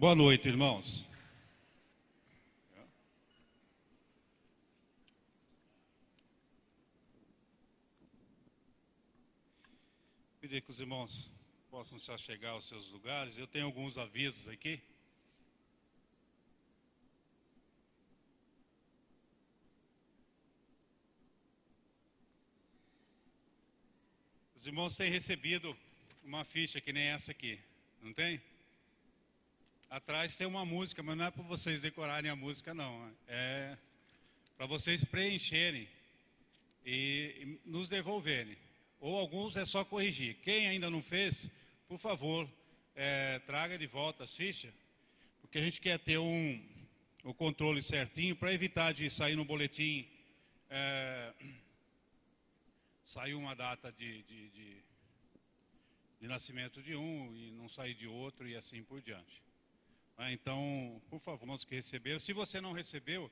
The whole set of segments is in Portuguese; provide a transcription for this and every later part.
Boa noite, irmãos. Pedir que os irmãos possam se achegar aos seus lugares. Eu tenho alguns avisos aqui. Os irmãos têm recebido uma ficha que nem essa aqui, não tem? Atrás tem uma música, mas não é para vocês decorarem a música, não. É para vocês preencherem e nos devolverem. Ou alguns é só corrigir. Quem ainda não fez, por favor, traga de volta as fichas, porque a gente quer ter o controle certinho para evitar de sair no boletim, sair uma data de nascimento de um e não sair de outro e assim por diante. Então, por favor, os que receberam, se você não recebeu,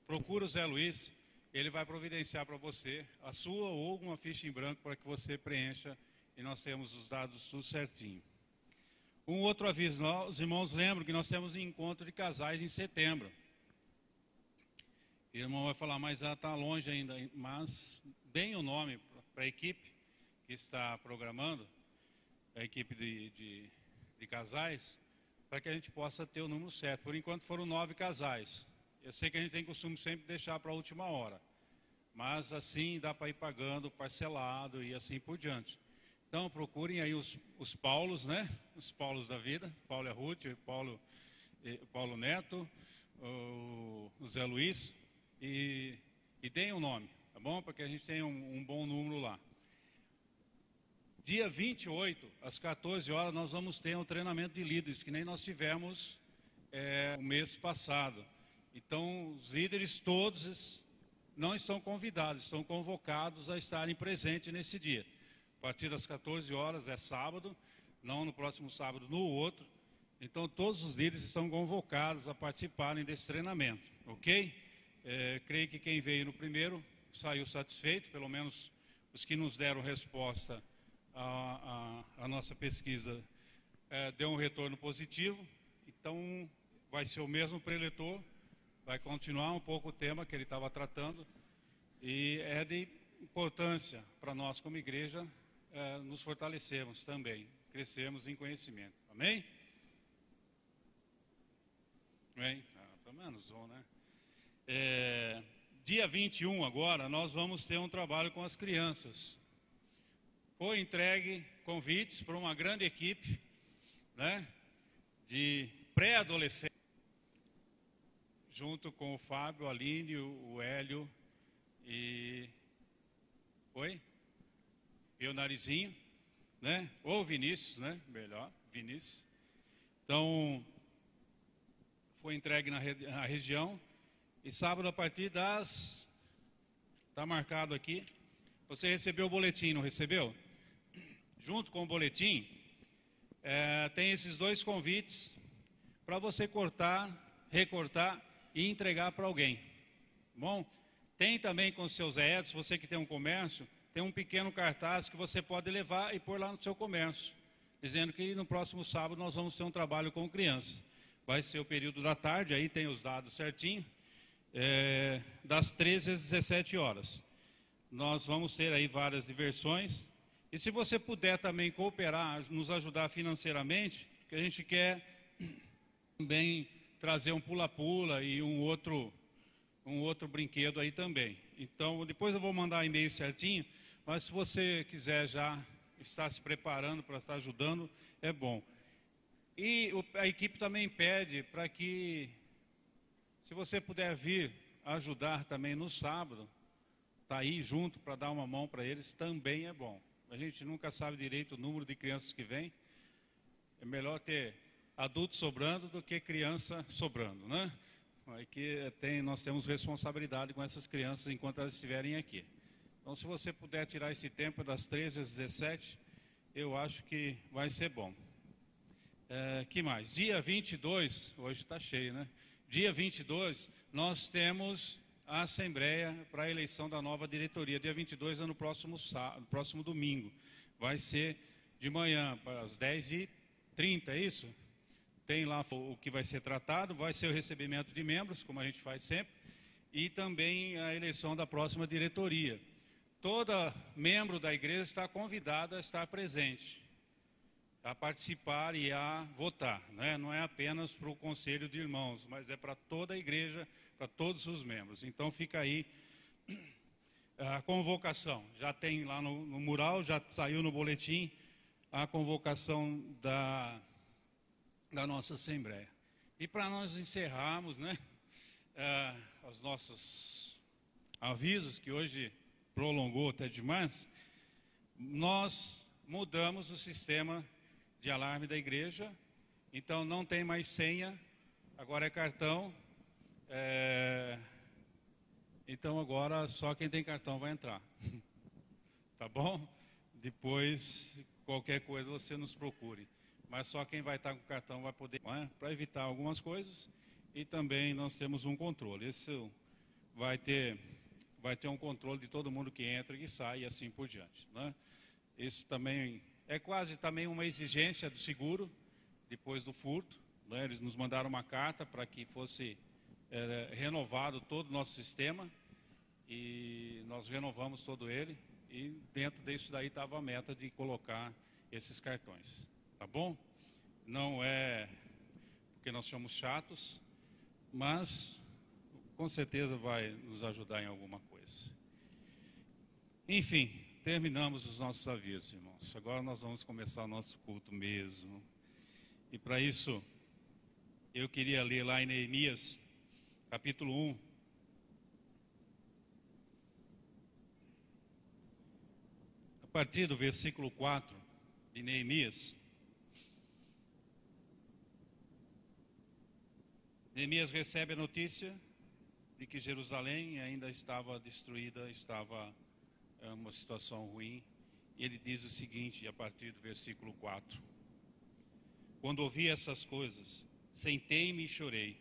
procura o Zé Luiz, ele vai providenciar para você a sua ou uma ficha em branco para que você preencha e nós temos os dados tudo certinho. Um outro aviso, os irmãos lembram que nós temos um encontro de casais em setembro. O irmão vai falar, mas está longe ainda, mas deem o nome para a equipe que está programando, a equipe de casais, para que a gente possa ter o número certo. Por enquanto foram 9 casais. Eu sei que a gente tem costume sempre deixar para a última hora, mas assim dá para ir pagando parcelado e assim por diante. Então procurem aí os Paulos, né? Os Paulos da vida, Paulo e Ruth, Paulo Neto, o Zé Luiz, e deem o nome, tá bom? Para que a gente tenha um bom número lá. Dia 28, às 14 horas, nós vamos ter um treinamento de líderes, que nem nós tivemos o mês passado. Então, os líderes todos não estão convidados, estão convocados a estarem presentes nesse dia. A partir das 14 horas, é sábado, não no próximo sábado, no outro. Então, todos os líderes estão convocados a participarem desse treinamento, ok? Creio que quem veio no primeiro saiu satisfeito, pelo menos os que nos deram resposta a nossa pesquisa deu um retorno positivo. Então vai ser o mesmo preletor, vai continuar um pouco o tema que ele estava tratando, e é de importância para nós como igreja nos fortalecermos também, crescermos em conhecimento, amém? Bem, pelo menos um, né? Dia 21 agora nós vamos ter um trabalho com as crianças. Foi entregue convites para uma grande equipe, né, de pré-adolescentes, junto com o Fábio, a Aline, o Hélio e o Narizinho, né, ou Vinícius, né, melhor, Vinícius. Então, foi entregue na região, e sábado a partir das, está marcado aqui, você recebeu o boletim, não recebeu? Junto com o boletim, tem esses 2 convites para você cortar, recortar e entregar para alguém. Bom, tem também com os seus Edson, você que tem um comércio, tem um pequeno cartaz que você pode levar e pôr lá no seu comércio, dizendo que no próximo sábado nós vamos ter um trabalho com crianças. Vai ser o período da tarde, aí tem os dados certinho, das 13 às 17 horas. Nós vamos ter aí várias diversões. E se você puder também cooperar, nos ajudar financeiramente, que a gente quer também trazer um pula-pula e um outro brinquedo aí também. Então, depois eu vou mandar e-mail certinho, mas se você quiser já estar se preparando para estar ajudando, é bom. E a equipe também pede para que, se você puder vir ajudar também no sábado, tá aí junto para dar uma mão para eles, também é bom. A gente nunca sabe direito o número de crianças que vem. É melhor ter adulto sobrando do que criança sobrando, né? Aqui nós temos responsabilidade com essas crianças enquanto elas estiverem aqui. Então, se você puder tirar esse tempo das 13 às 17, eu acho que vai ser bom. Que mais? Dia 22, hoje está cheio, né? Dia 22, nós temos a Assembleia para a eleição da nova diretoria. Dia 22 é no próximo domingo. Vai ser de manhã, às 10h30, é isso? tem lá o que vai ser tratado, vai ser o recebimento de membros, como a gente faz sempre, e também a eleição da próxima diretoria. Toda membro da igreja está convidada a estar presente, a participar e a votar, né? Não é apenas para o conselho de irmãos, mas é para toda a igreja, para todos os membros. Então fica aí a convocação, já tem lá no mural, já saiu no boletim a convocação da nossa Assembleia. E para nós encerrarmos, né, os nossos avisos, que hoje prolongou até demais, nós mudamos o sistema de alarme da igreja, então não tem mais senha, agora é cartão, então agora só quem tem cartão vai entrar, tá bom? Depois, qualquer coisa você nos procure, mas só quem vai estar com cartão vai poder, para evitar algumas coisas, e também nós temos um controle, isso vai ter um controle de todo mundo que entra e que sai e assim por diante, né? Isso também é quase também uma exigência do seguro, depois do furto, né? Eles nos mandaram uma carta para que fosse renovado todo o nosso sistema, e nós renovamos todo ele, e dentro disso daí estava a meta de colocar esses cartões, tá bom? Não é porque nós somos chatos, mas com certeza vai nos ajudar em alguma coisa. Enfim, terminamos os nossos avisos, irmãos. Agora nós vamos começar o nosso culto mesmo. E para isso, eu queria ler lá em Neemias, capítulo 1. A partir do versículo 4 de Neemias. Neemias recebe a notícia de que Jerusalém ainda estava destruída, estava uma situação ruim. E ele diz o seguinte, a partir do versículo 4. Quando ouvi essas coisas, sentei-me e chorei.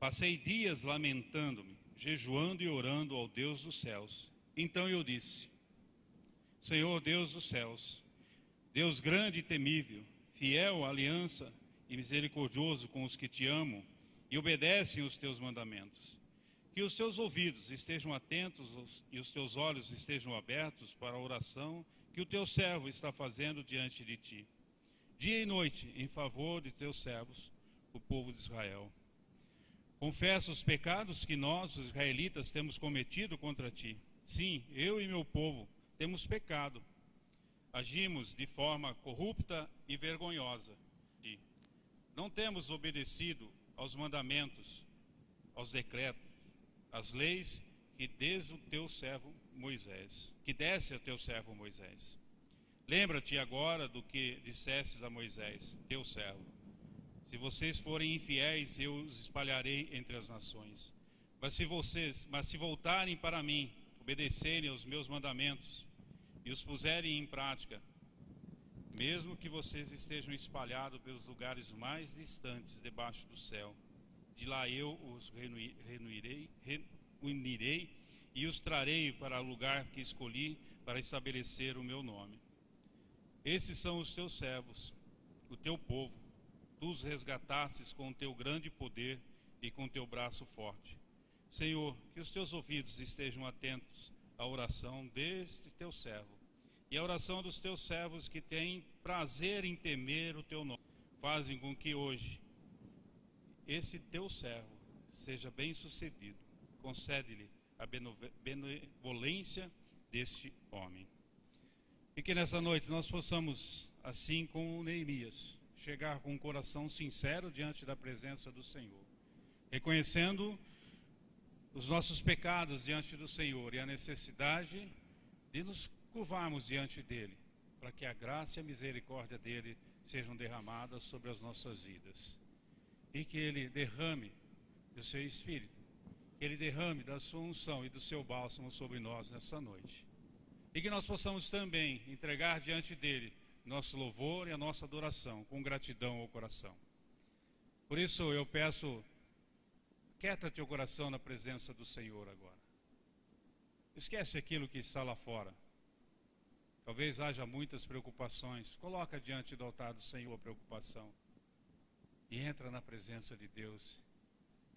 Passei dias lamentando-me, jejuando e orando ao Deus dos céus. Então eu disse: Senhor Deus dos céus, Deus grande e temível, fiel à aliança e misericordioso com os que te amam e obedecem os teus mandamentos, que os teus ouvidos estejam atentos e os teus olhos estejam abertos para a oração que o teu servo está fazendo diante de ti, dia e noite, em favor de teus servos, o povo de Israel. Confesso os pecados que nós, os israelitas, temos cometido contra ti. Sim, eu e meu povo temos pecado. Agimos de forma corrupta e vergonhosa. Não temos obedecido aos mandamentos, aos decretos, às leis que desse o teu servo Moisés, que desse a teu servo Moisés. Lembra-te agora do que dissestes a Moisés, teu servo. Se vocês forem infiéis, eu os espalharei entre as nações. Mas se voltarem para mim, obedecerem aos meus mandamentos e os puserem em prática, mesmo que vocês estejam espalhados pelos lugares mais distantes debaixo do céu, de lá eu os reunirei e os trarei para o lugar que escolhi para estabelecer o meu nome. Esses são os teus servos, o teu povo. Tu os resgatastes com o teu grande poder e com o teu braço forte. Senhor, que os teus ouvidos estejam atentos à oração deste teu servo e à oração dos teus servos que têm prazer em temer o teu nome. Fazem com que hoje esse teu servo seja bem sucedido. Concede-lhe a benevolência deste homem. E que nessa noite nós possamos, assim como Neemias, chegar com um coração sincero diante da presença do Senhor, reconhecendo os nossos pecados diante do Senhor e a necessidade de nos curvarmos diante dele, para que a graça e a misericórdia dele sejam derramadas sobre as nossas vidas, e que ele derrame do seu Espírito, que ele derrame da sua unção e do seu bálsamo sobre nós nessa noite, e que nós possamos também entregar diante dele nosso louvor e a nossa adoração, com gratidão ao coração. Por isso eu peço, quieta teu coração na presença do Senhor agora. Esquece aquilo que está lá fora. Talvez haja muitas preocupações. Coloca diante do altar do Senhor a preocupação. e entra na presença de Deus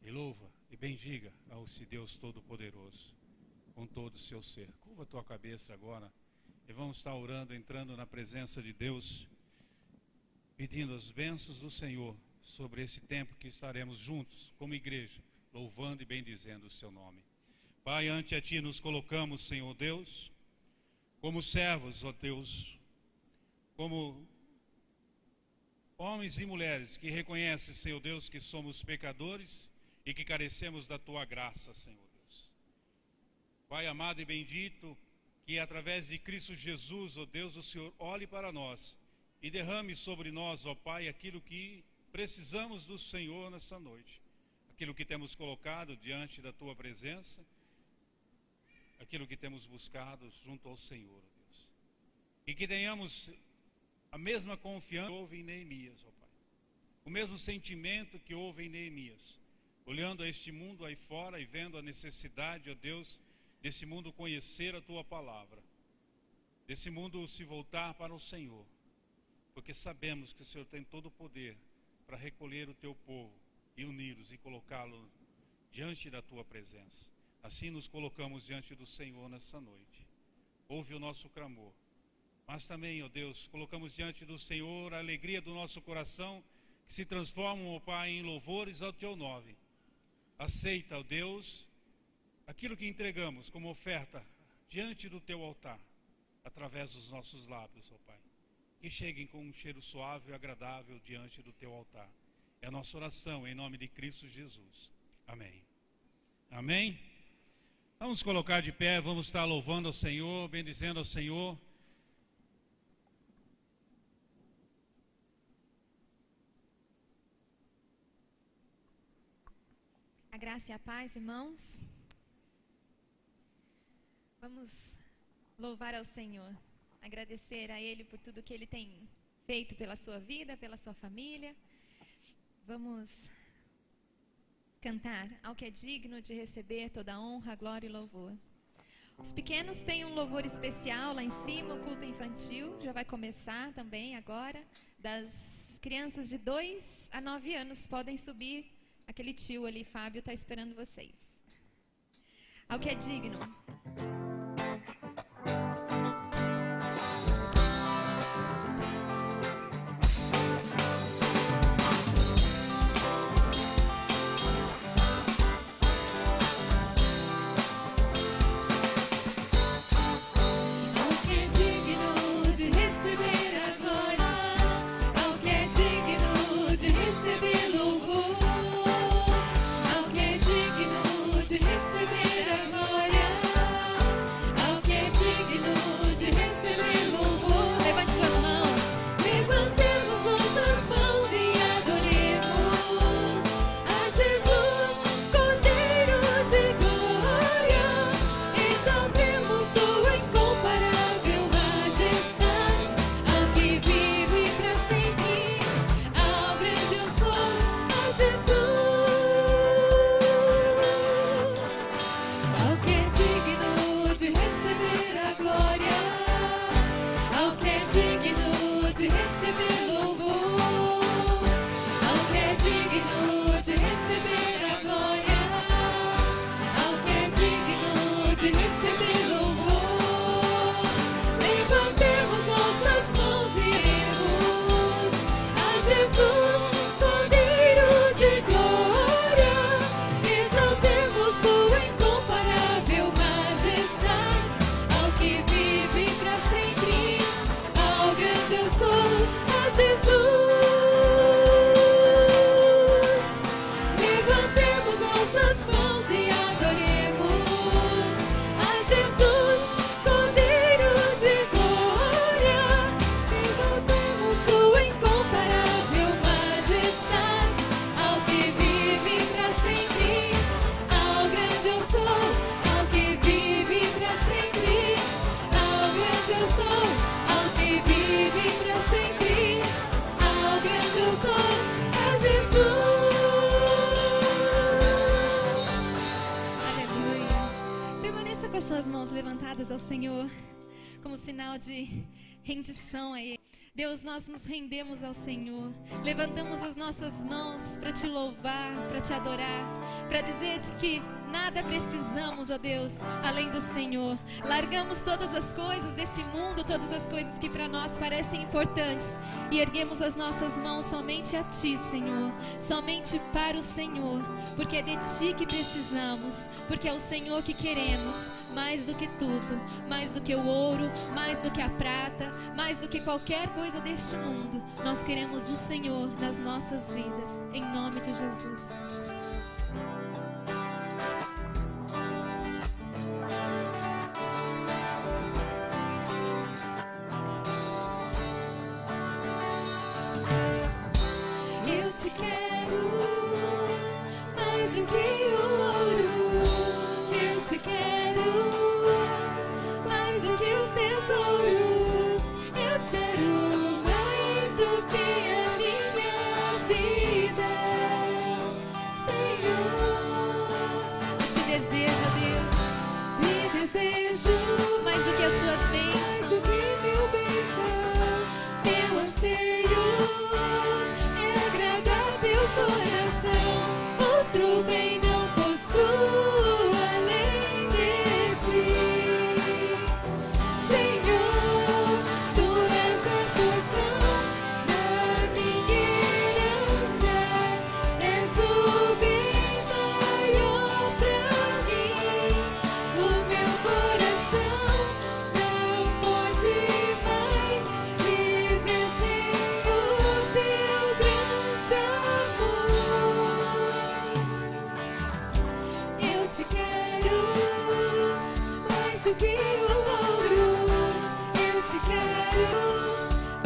e louva e bendiga ao esse Deus Todo-Poderoso com todo o seu ser. Curva a tua cabeça agora e vamos estar orando, entrando na presença de Deus, pedindo as bênçãos do Senhor sobre esse tempo que estaremos juntos como igreja, louvando e bendizendo o seu nome. Pai, ante a Ti nos colocamos, Senhor Deus, como servos, ó Deus, como homens e mulheres que reconhecem, Senhor Deus, que somos pecadores e que carecemos da Tua graça, Senhor Deus. Pai amado e bendito, que através de Cristo Jesus, ó Deus, o Senhor olhe para nós e derrame sobre nós, ó Pai, aquilo que precisamos do Senhor nessa noite, aquilo que temos colocado diante da Tua presença, aquilo que temos buscado junto ao Senhor, ó Deus. E que tenhamos a mesma confiança que houve em Neemias, ó Pai. O mesmo sentimento que houve em Neemias, olhando a este mundo aí fora e vendo a necessidade, ó Deus, desse mundo conhecer a Tua palavra, desse mundo se voltar para o Senhor, porque sabemos que o Senhor tem todo o poder para recolher o Teu povo e uni-los e colocá-lo diante da Tua presença. Assim nos colocamos diante do Senhor nessa noite. Ouve o nosso clamor, mas também, ó Deus, colocamos diante do Senhor a alegria do nosso coração, que se transformam, ó Pai, em louvores ao Teu nome. Aceita, ó Deus, aquilo que entregamos como oferta diante do Teu altar, através dos nossos lábios, ó Pai. Que cheguem com um cheiro suave e agradável diante do Teu altar. É a nossa oração em nome de Cristo Jesus. Amém. Amém. Vamos colocar de pé, vamos estar louvando ao Senhor, bendizendo ao Senhor. A graça e a paz, irmãos. Vamos louvar ao Senhor, agradecer a Ele por tudo que Ele tem feito pela sua vida, pela sua família. Vamos cantar ao que é digno de receber toda a honra, glória e louvor. Os pequenos têm um louvor especial lá em cima, o culto infantil já vai começar também agora. Das crianças de 2 a 9 anos podem subir. Aquele tio ali, Fábio, está esperando vocês. Ao que é digno. Suas mãos levantadas ao Senhor como sinal de rendição a Ele. Deus, nós nos rendemos ao Senhor, levantamos as nossas mãos para te louvar, para te adorar, para dizer de que nada precisamos, ó Deus, além do Senhor. Largamos todas as coisas desse mundo, todas as coisas que para nós parecem importantes, e erguemos as nossas mãos somente a Ti, Senhor, somente para o Senhor, porque é de Ti que precisamos, porque é o Senhor que queremos, mais do que tudo, mais do que o ouro, mais do que a prata, mais do que qualquer coisa deste mundo. Nós queremos o Senhor nas nossas vidas, em nome de Jesus. Eu te quero mais do que o ouro, eu te quero mais do que os tesouros, eu te quero mais do que a minha vida, Senhor. Eu te desejo, Deus, te desejo mais do que as tuas bênçãos, do que mil bênçãos. Meu anseio é agradar teu coração, outro bem não possuo além de ti, Senhor. Tu és a porção da minha herança, és o bem maior pra mim. O meu coração não pode mais viver sem o teu grande amor. Eu te quero mais do que o ouro, eu te quero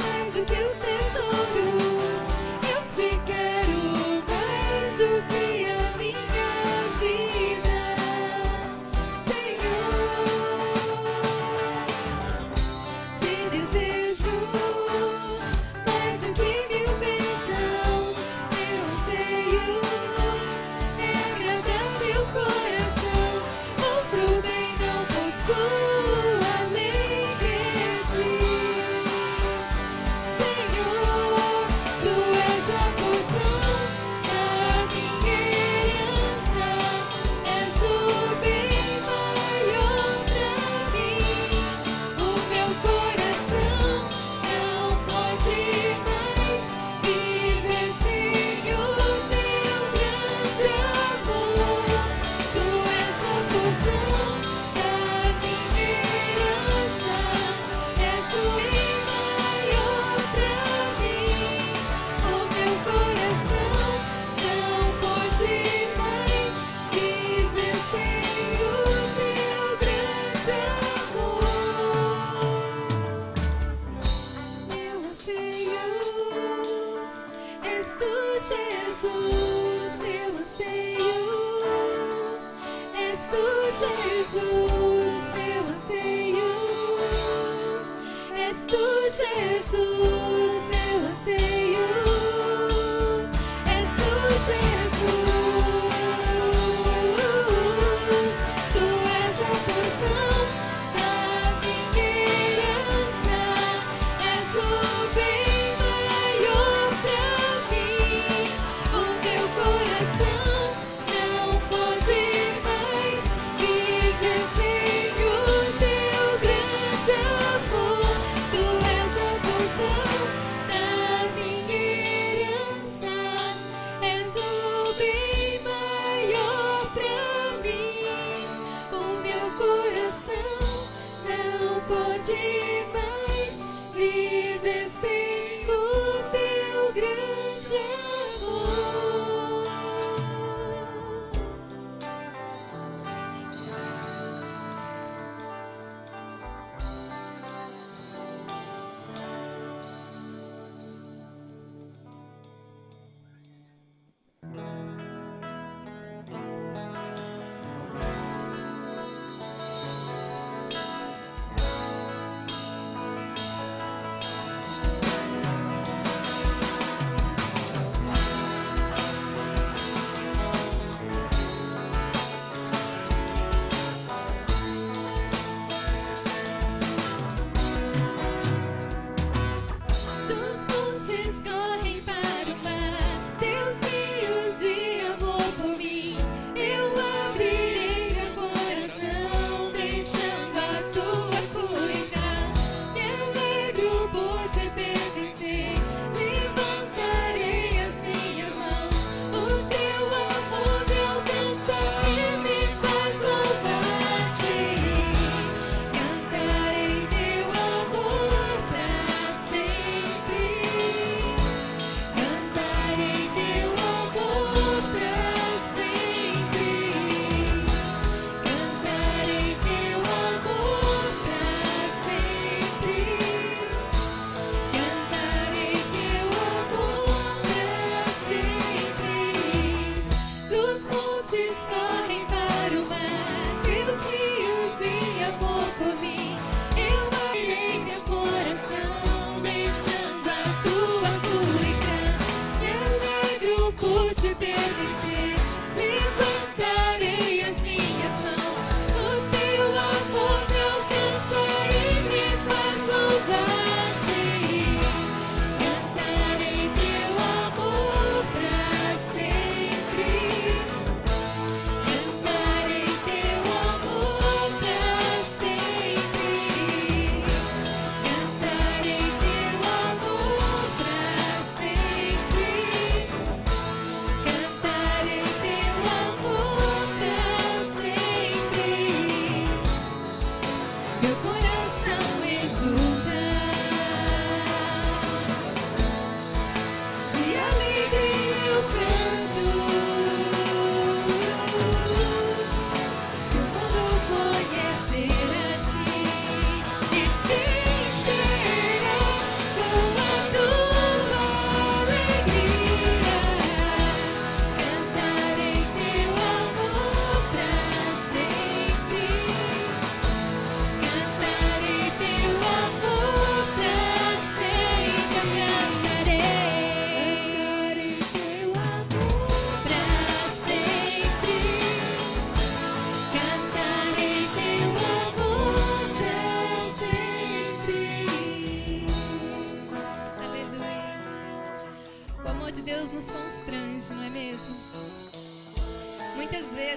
mais do que os tesouros, eu te quero mais do que a minha vida, Senhor. Te desejo mais do que mil bênçãos, meu anseio é agradar teu coração, outro bem não possuo além de ti, Senhor. Tu és a porção da minha herança, és o bem maior pra mim. O meu coração não pode mais viver sem o teu grande amor. Tu és a porção da minha herança, és o bem maior pra mim. O meu coração não pode mais viver sem o teu grande amor. Meu anseio és tu, Jesus. Meu anseio és tu, Jesus. Meu anseio és tu, Jesus. Meu anseio és tu, Jesus. Tu és a porção da minha herança, és o bem maior pra mim. O meu coração não pode mais viver sem o teu grande amor. Tu és a porção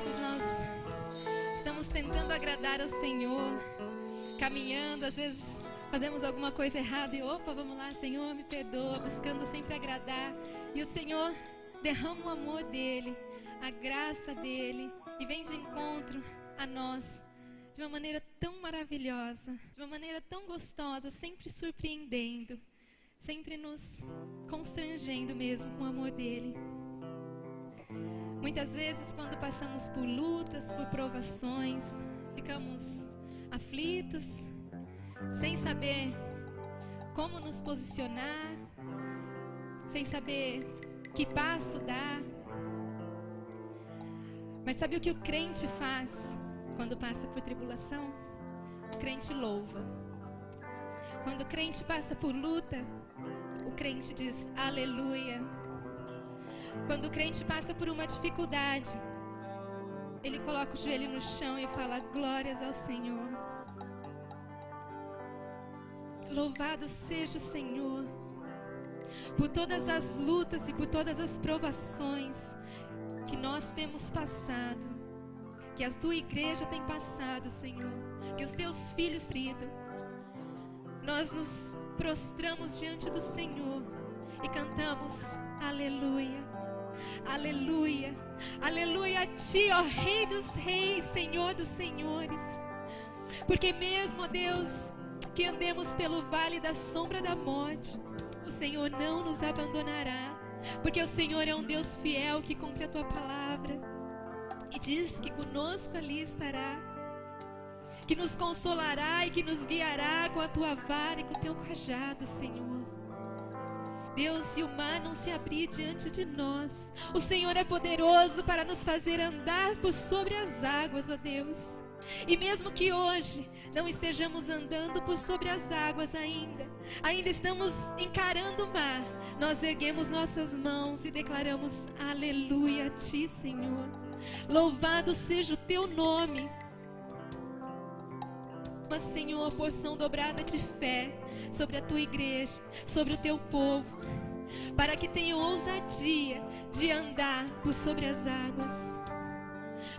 vezes nós estamos tentando agradar ao Senhor, caminhando, às vezes fazemos alguma coisa errada e opa, vamos lá, Senhor, me perdoa, buscando sempre agradar. E o Senhor derrama o amor dEle, a graça dEle e vem de encontro a nós de uma maneira tão maravilhosa, de uma maneira tão gostosa, sempre surpreendendo, sempre nos constrangendo mesmo com o amor dEle. Muitas vezes, quando passamos por lutas, por provações, ficamos aflitos, sem saber como nos posicionar, sem saber que passo dar. Mas sabe o que o crente faz quando passa por tribulação? O crente louva. Quando o crente passa por luta, o crente diz aleluia. Quando o crente passa por uma dificuldade, ele coloca o joelho no chão e fala glórias ao Senhor. Louvado seja o Senhor por todas as lutas e por todas as provações que nós temos passado, que a tua igreja tem passado, Senhor, que os teus filhos trilham. Nós nos prostramos diante do Senhor e cantamos aleluia, aleluia, aleluia a ti, ó Rei dos reis, Senhor dos senhores. Porque mesmo, ó Deus, que andemos pelo vale da sombra da morte, o Senhor não nos abandonará, porque o Senhor é um Deus fiel que cumpre a tua palavra e diz que conosco ali estará, que nos consolará e que nos guiará com a tua vara e com o teu cajado, Senhor. Deus, se o mar não se abrir diante de nós, o Senhor é poderoso para nos fazer andar por sobre as águas, ó Deus. E mesmo que hoje não estejamos andando por sobre as águas ainda estamos encarando o mar, nós erguemos nossas mãos e declaramos aleluia a ti, Senhor. Louvado seja o teu nome. Mas, Senhor, porção dobrada de fé sobre a tua igreja, sobre o teu povo, para que tenham ousadia de andar por sobre as águas,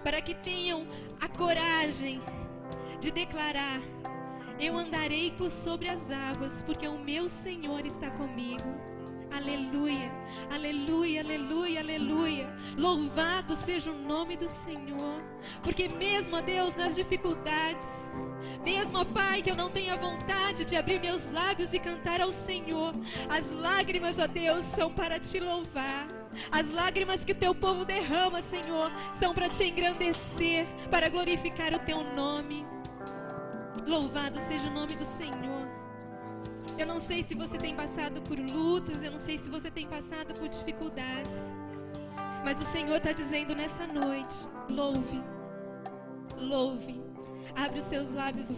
para que tenham a coragem de declarar: eu andarei por sobre as águas, porque o meu Senhor está comigo. Aleluia, aleluia, aleluia, aleluia. Louvado seja o nome do Senhor. Porque mesmo, ó Deus, nas dificuldades, mesmo, ó Pai, que eu não tenha vontade de abrir meus lábios e cantar ao Senhor, as lágrimas, ó Deus, são para te louvar. As lágrimas que o teu povo derrama, Senhor, são para te engrandecer, para glorificar o teu nome. Louvado seja o nome do Senhor. Eu não sei se você tem passado por lutas, eu não sei se você tem passado por dificuldades, mas o Senhor está dizendo nessa noite: louve, louve, abre os seus lábios,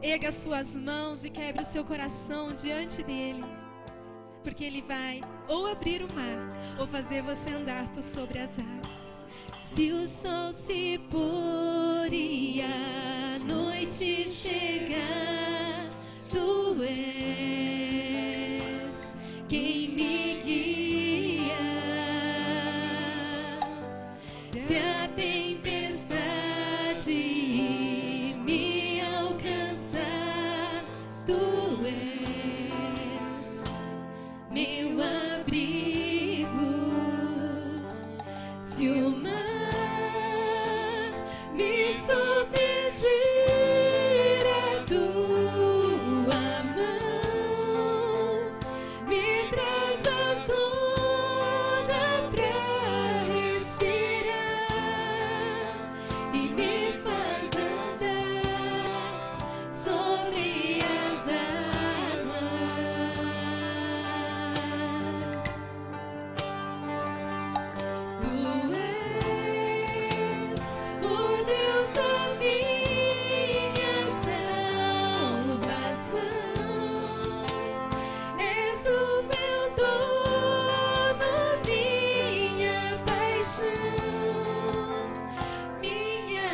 erga as suas mãos e quebre o seu coração diante dEle, porque Ele vai ou abrir o mar, ou fazer você andar por sobre as águas. Se o sol se pôr e a noite chegar, tu és quem me guia. Se a tempestade me alcançar, tu és meu abrigo. Se o mar me submergir, a tua mão me traz à tona pra respirar e me faz andar sobre as águas. Tu és o Deus da minha salvação, és o meu dono, minha paixão, minha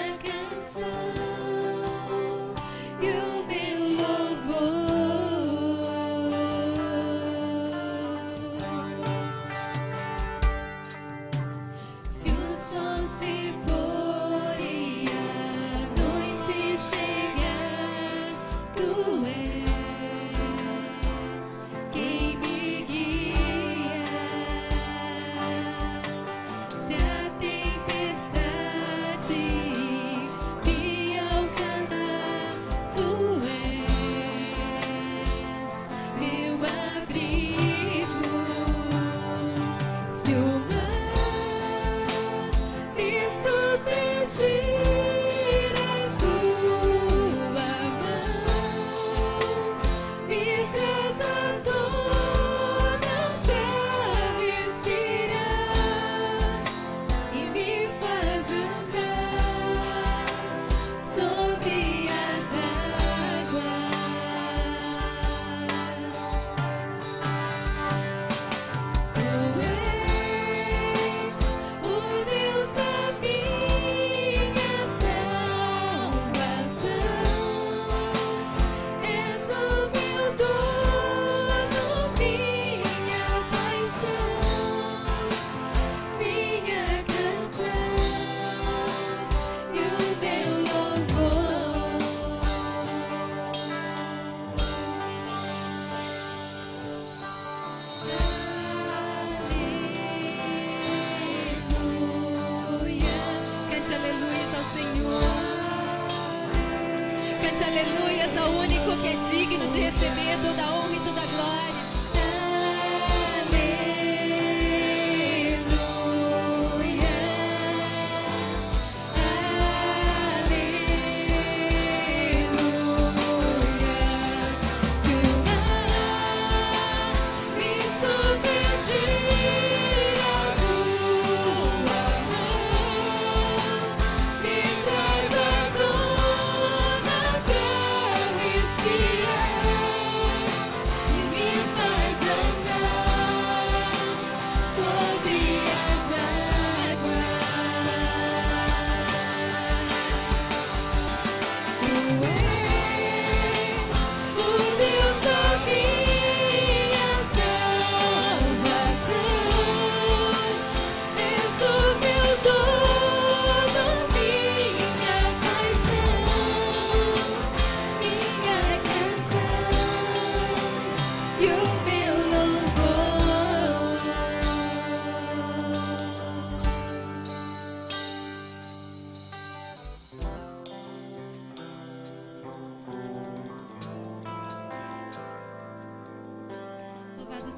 cante aleluias ao único que é digno de receber toda a honra e toda a glória.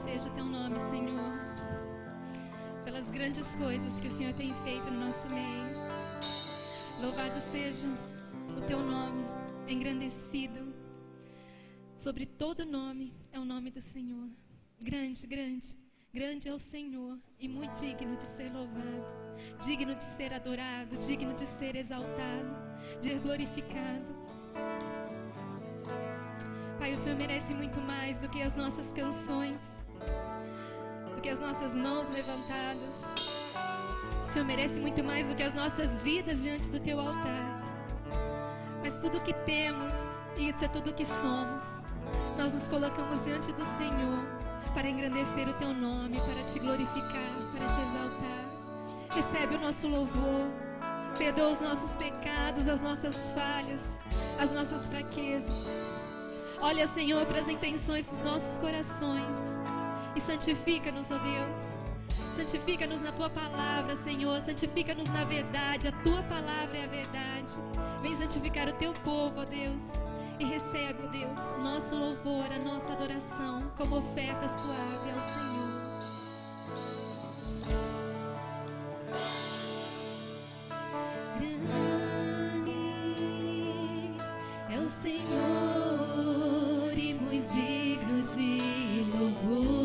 Seja o teu nome, Senhor, pelas grandes coisas que o Senhor tem feito no nosso meio. Louvado seja o teu nome, engrandecido. Sobre todo nome é o nome do Senhor. Grande, grande, grande é o Senhor e muito digno de ser louvado, digno de ser adorado, digno de ser exaltado, de ser glorificado. Pai, o Senhor merece muito mais do que as nossas canções, do que as nossas mãos levantadas. O Senhor merece muito mais do que as nossas vidas diante do teu altar. Mas tudo que temos, e isso é tudo que somos, nós nos colocamos diante do Senhor para engrandecer o teu nome, para te glorificar, para te exaltar. Recebe o nosso louvor, perdoa os nossos pecados, as nossas falhas, as nossas fraquezas. Olha, Senhor, para as intenções dos nossos corações e santifica-nos, ó Deus. Santifica-nos na Tua palavra, Senhor. Santifica-nos na verdade. A Tua palavra é a verdade. Vem santificar o Teu povo, ó Deus. E recebe, ó Deus, o nosso louvor, a nossa adoração como oferta suave ao Senhor. Grande é o Senhor e muito digno de louvor.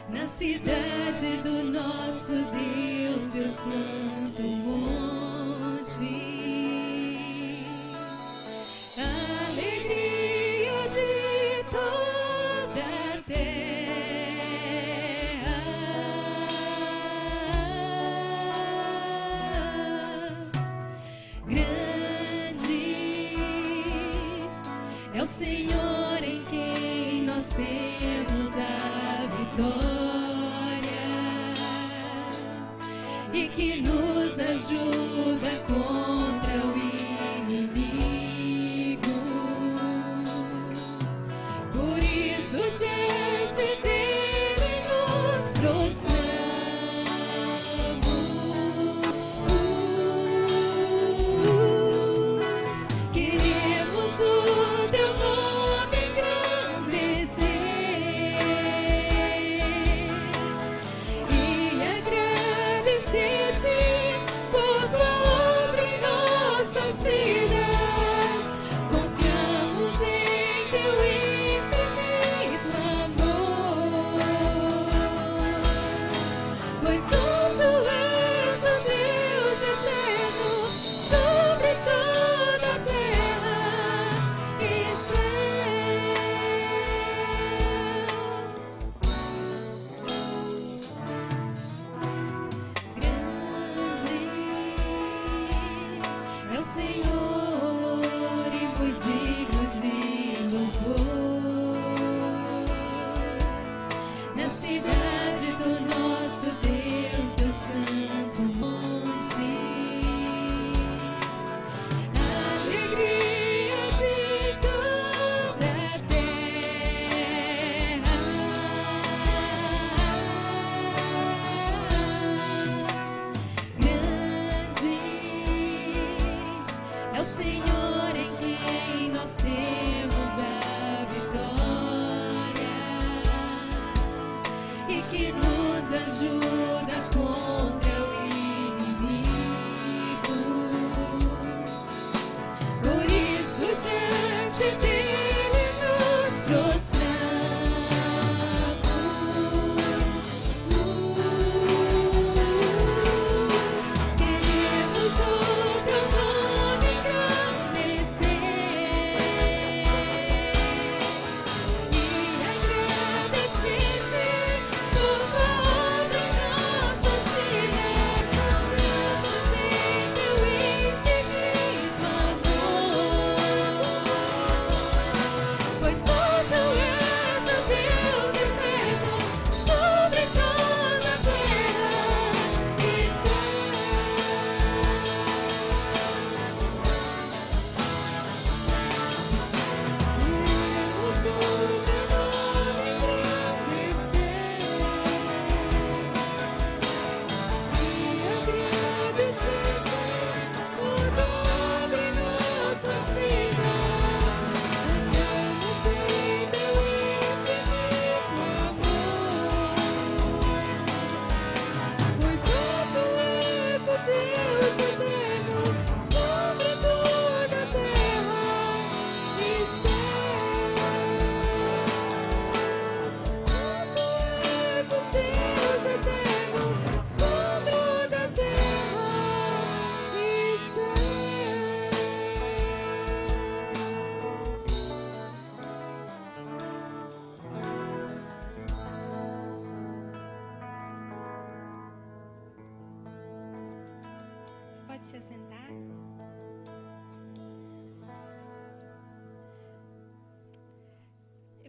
Na cidade do nosso Deus, seu santo monte. Alegria de toda a terra. Grande é o Senhor em quem nós temos a vitória e que nos ajuda contra o inimigo. Por isso diante dele nos prostramos. Queremos o teu nome engrandecer e agradecer-te por tua obra em nós.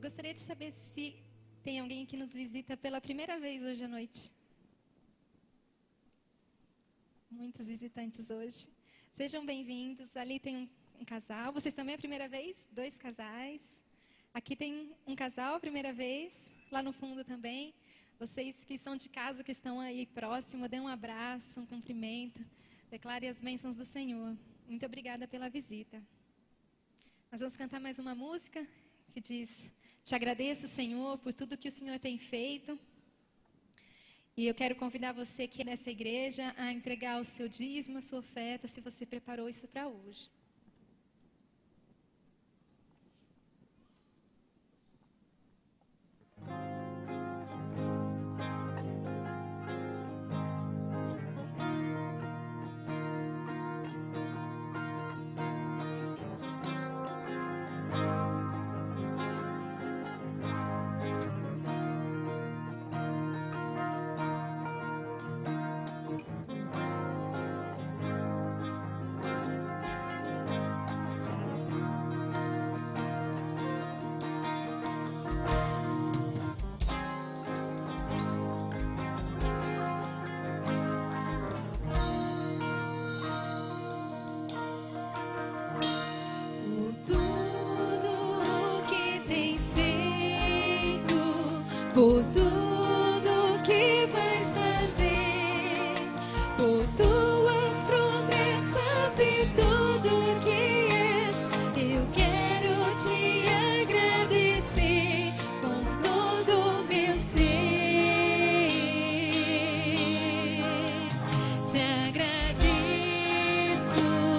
gostaria de saber se tem alguém que nos visita pela primeira vez hoje à noite. Muitos visitantes hoje. Sejam bem-vindos. Ali tem um casal. Vocês também é a primeira vez? 2 casais. Aqui tem um casal, primeira vez. Lá no fundo também. Vocês que são de casa, que estão aí próximo, dê um abraço, um cumprimento. Declare as bênçãos do Senhor. Muito obrigada pela visita. Nós vamos cantar mais uma música que diz: te agradeço, Senhor, por tudo que o Senhor tem feito. E eu quero convidar você aqui nessa igreja a entregar o seu dízimo, a sua oferta, se você preparou isso para hoje. Por tudo que vais fazer, por tuas promessas e tudo que és, eu quero te agradecer com todo o meu ser. Te agradeço, meu Senhor.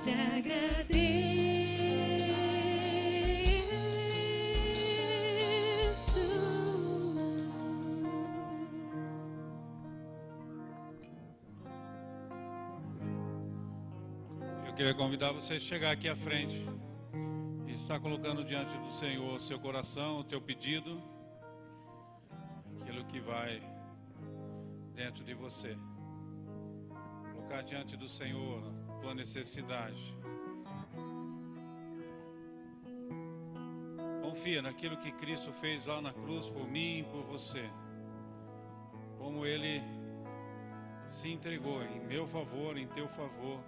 Te agradeço. Eu queria convidar você a chegar aqui à frente e estar colocando diante do Senhor o seu coração, o teu pedido, aquilo que vai dentro de você. Colocar diante do Senhor a tua necessidade. Confia naquilo que Cristo fez lá na cruz por mim e por você. Como Ele se entregou em meu favor, em teu favor.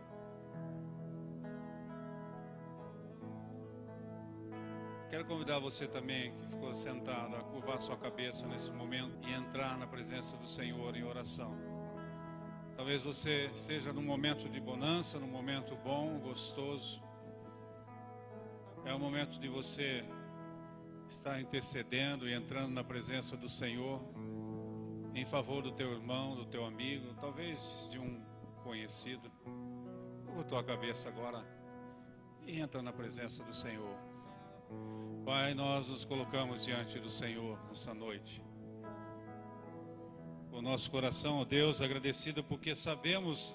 Quero convidar você também, que ficou sentado, a curvar sua cabeça nesse momento e entrar na presença do Senhor em oração. Talvez você esteja num momento de bonança, num momento bom, gostoso. É o momento de você estar intercedendo e entrando na presença do Senhor em favor do teu irmão, do teu amigo, talvez de um conhecido. Curva tua cabeça agora e entra na presença do Senhor. Pai, nós nos colocamos diante do Senhor nessa noite. O nosso coração, ó Deus, agradecido porque sabemos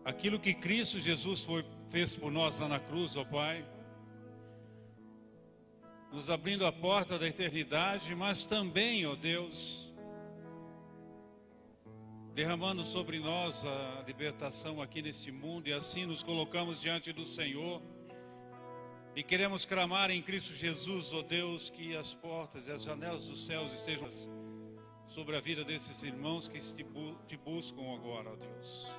aquilo que Cristo Jesus fez por nós lá na cruz, ó Pai. Nos abrindo a porta da eternidade, mas também, ó Deus, derramando sobre nós a libertação aqui nesse mundo, e assim nos colocamos diante do Senhor e queremos clamar em Cristo Jesus, ó Deus, que as portas e as janelas dos céus estejam sobre a vida desses irmãos que te buscam agora, ó Deus.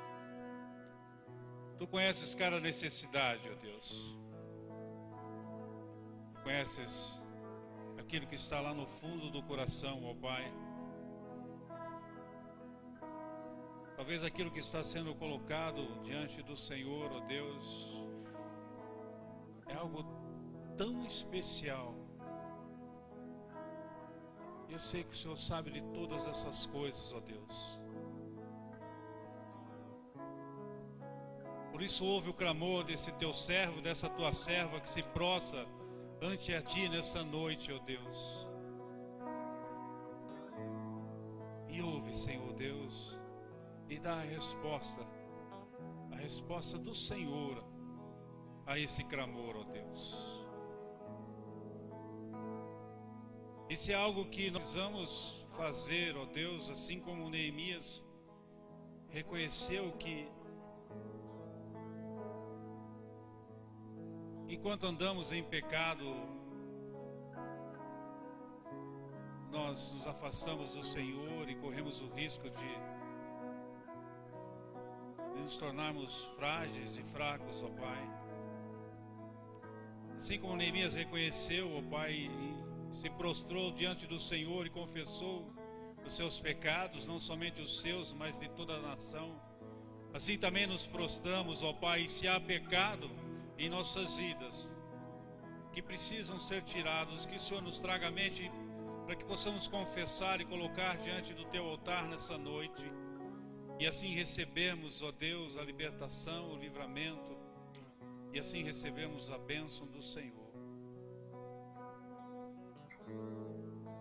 Tu conheces cada necessidade, ó Deus. Conheces aquilo que está lá no fundo do coração, ó Pai. Talvez aquilo que está sendo colocado diante do Senhor, ó Deus, é algo tão especial. Eu sei que o Senhor sabe de todas essas coisas, ó Deus. Por isso ouve o clamor desse teu servo, dessa tua serva que se prostra ante a ti nessa noite, ó Deus. E ouve, Senhor Deus, e dá a resposta do Senhor a esse clamor, ó Deus. Isso é algo que nós precisamos fazer, ó Deus, assim como Neemias reconheceu que enquanto andamos em pecado, nós nos afastamos do Senhor e corremos o risco de nos tornarmos frágeis e fracos, ó Pai. Assim como Neemias reconheceu, ó Pai, e se prostrou diante do Senhor e confessou os seus pecados, não somente os seus, mas de toda a nação. Assim também nos prostramos, ó Pai, e se há pecado em nossas vidas que precisam ser tirados, que o Senhor nos traga a mente para que possamos confessar e colocar diante do teu altar nessa noite, e assim recebemos, ó Deus, a libertação, o livramento, e assim recebemos a bênção do Senhor.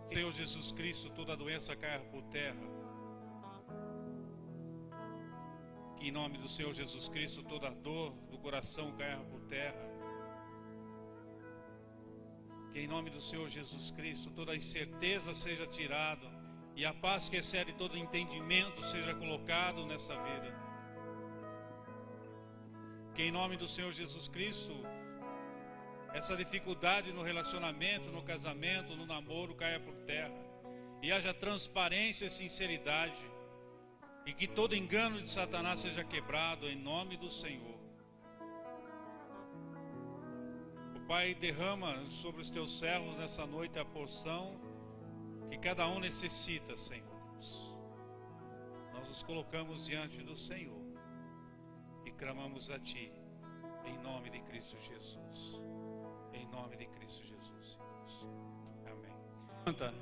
Que Senhor Jesus Cristo, toda doença caia por terra. Que em nome do Senhor Jesus Cristo toda dor do coração caia por terra. Que em nome do Senhor Jesus Cristo toda incerteza seja tirada e a paz que excede todo entendimento seja colocado nessa vida. Que em nome do Senhor Jesus Cristo essa dificuldade no relacionamento, no casamento, no namoro caia por terra e haja transparência e sinceridade. E que todo engano de Satanás seja quebrado em nome do Senhor. O Pai, derrama sobre os teus servos nessa noite a porção que cada um necessita, Senhor. Nós nos colocamos diante do Senhor e clamamos a Ti, em nome de Cristo Jesus. Em nome de Cristo Jesus. Amém.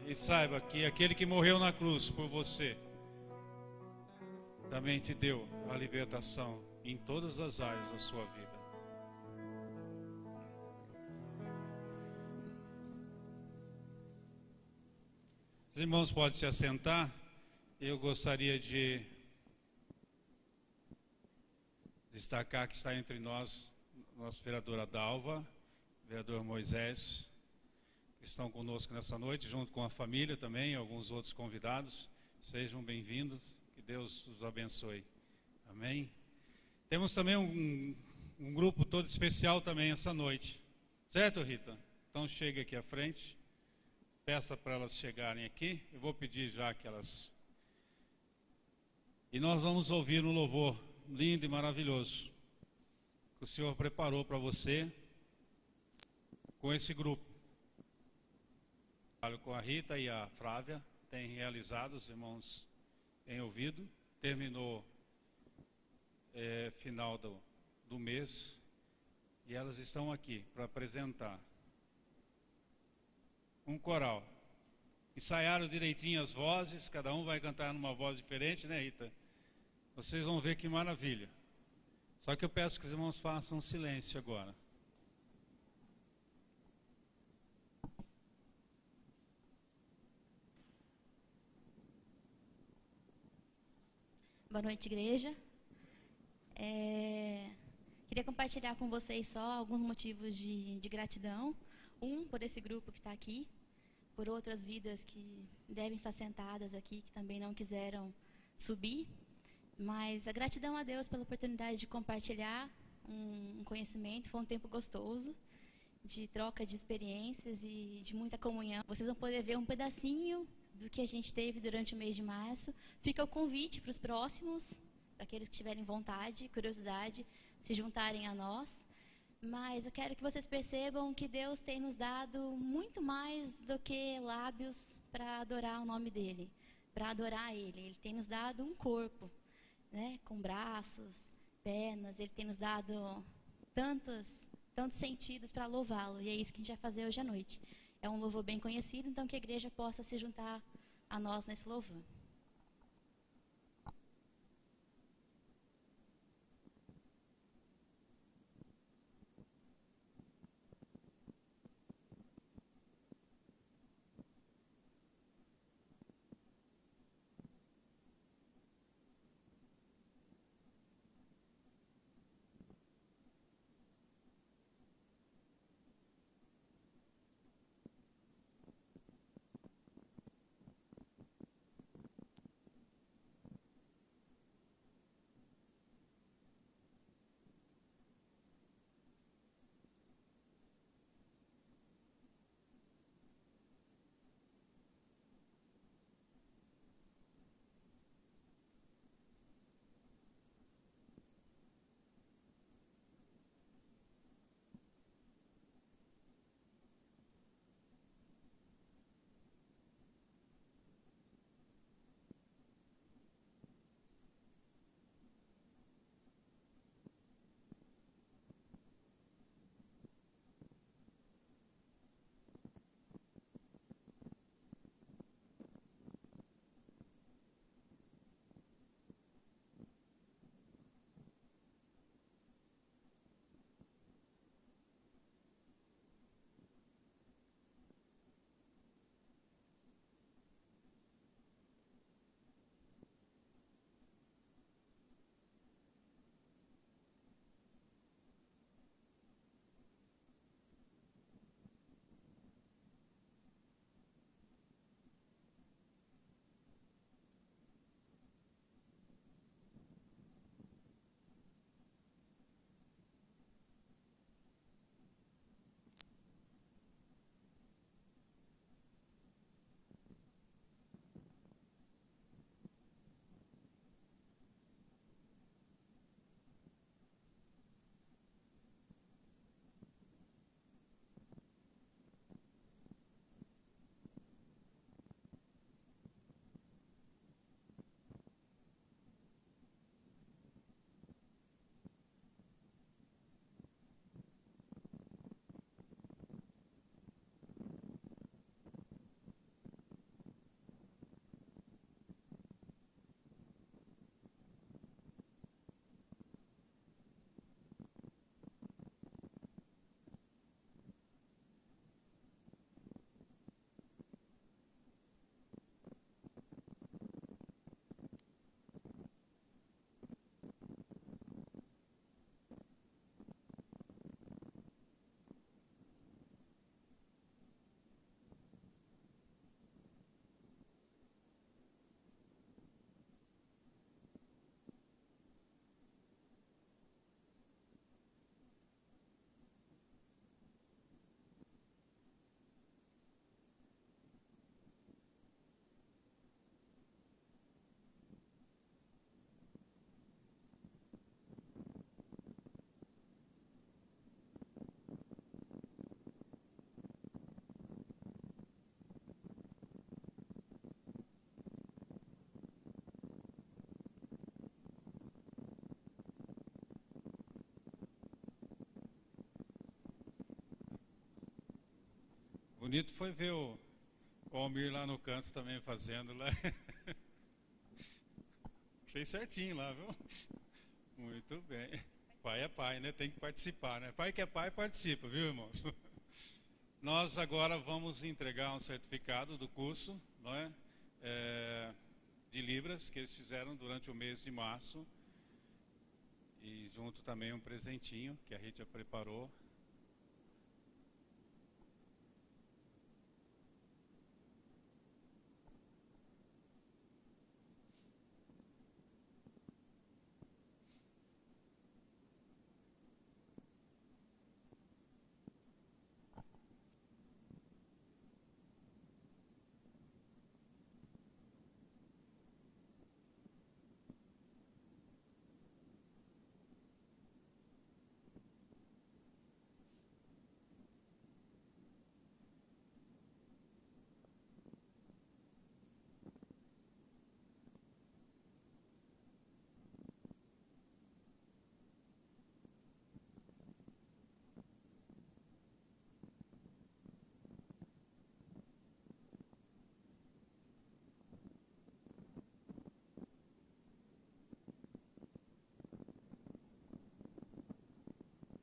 E saiba que aquele que morreu na cruz por você também te deu a libertação em todas as áreas da sua vida. Os irmãos podem se assentar. Eu gostaria de destacar que está entre nós nossa vereadora Dalva, vereador Moisés, que estão conosco nessa noite, junto com a família também, alguns outros convidados. Sejam bem-vindos. Que Deus os abençoe. Amém? Temos também um grupo todo especial também essa noite. Certo, Rita? Então chegue aqui à frente. Peça para elas chegarem aqui. Eu vou pedir já que elas... E nós vamos ouvir um louvor lindo e maravilhoso que o Senhor preparou para você com esse grupo. Com a Rita e a Flávia têm realizado, os irmãos têm ouvido. Terminou final do mês e elas estão aqui para apresentar um coral. Ensaiaram direitinho as vozes, cada um vai cantar numa voz diferente, né, Rita? Vocês vão ver que maravilha. Só que eu peço que os irmãos façam silêncio agora. Boa noite, igreja. Queria compartilhar com vocês só alguns motivos de gratidão. Por esse grupo que está aqui, por outras vidas que devem estar sentadas aqui, que também não quiseram subir. Mas a gratidão a Deus pela oportunidade de compartilhar um conhecimento. Foi um tempo gostoso, de troca de experiências e de muita comunhão. Vocês vão poder ver um pedacinho do que a gente teve durante o mês de março. Fica o convite para os próximos, para aqueles que tiverem vontade, curiosidade, se juntarem a nós. Mas eu quero que vocês percebam que Deus tem nos dado muito mais do que lábios para adorar o nome dEle, para adorar Ele. Ele tem nos dado um corpo, né, com braços, pernas. Ele tem nos dado tantos sentidos para louvá-lo. E é isso que a gente vai fazer hoje à noite. É um louvor bem conhecido, então que a igreja possa se juntar a nós nesse louvor. Bonito foi ver o Almir lá no canto também fazendo lá. Fez certinho lá, viu? Muito bem. Pai é pai, né? Tem que participar, né? Pai que é pai participa, viu, irmãos? Nós agora vamos entregar um certificado do curso, não é? de libras que eles fizeram durante o mês de março. E junto também um presentinho que a Rita preparou.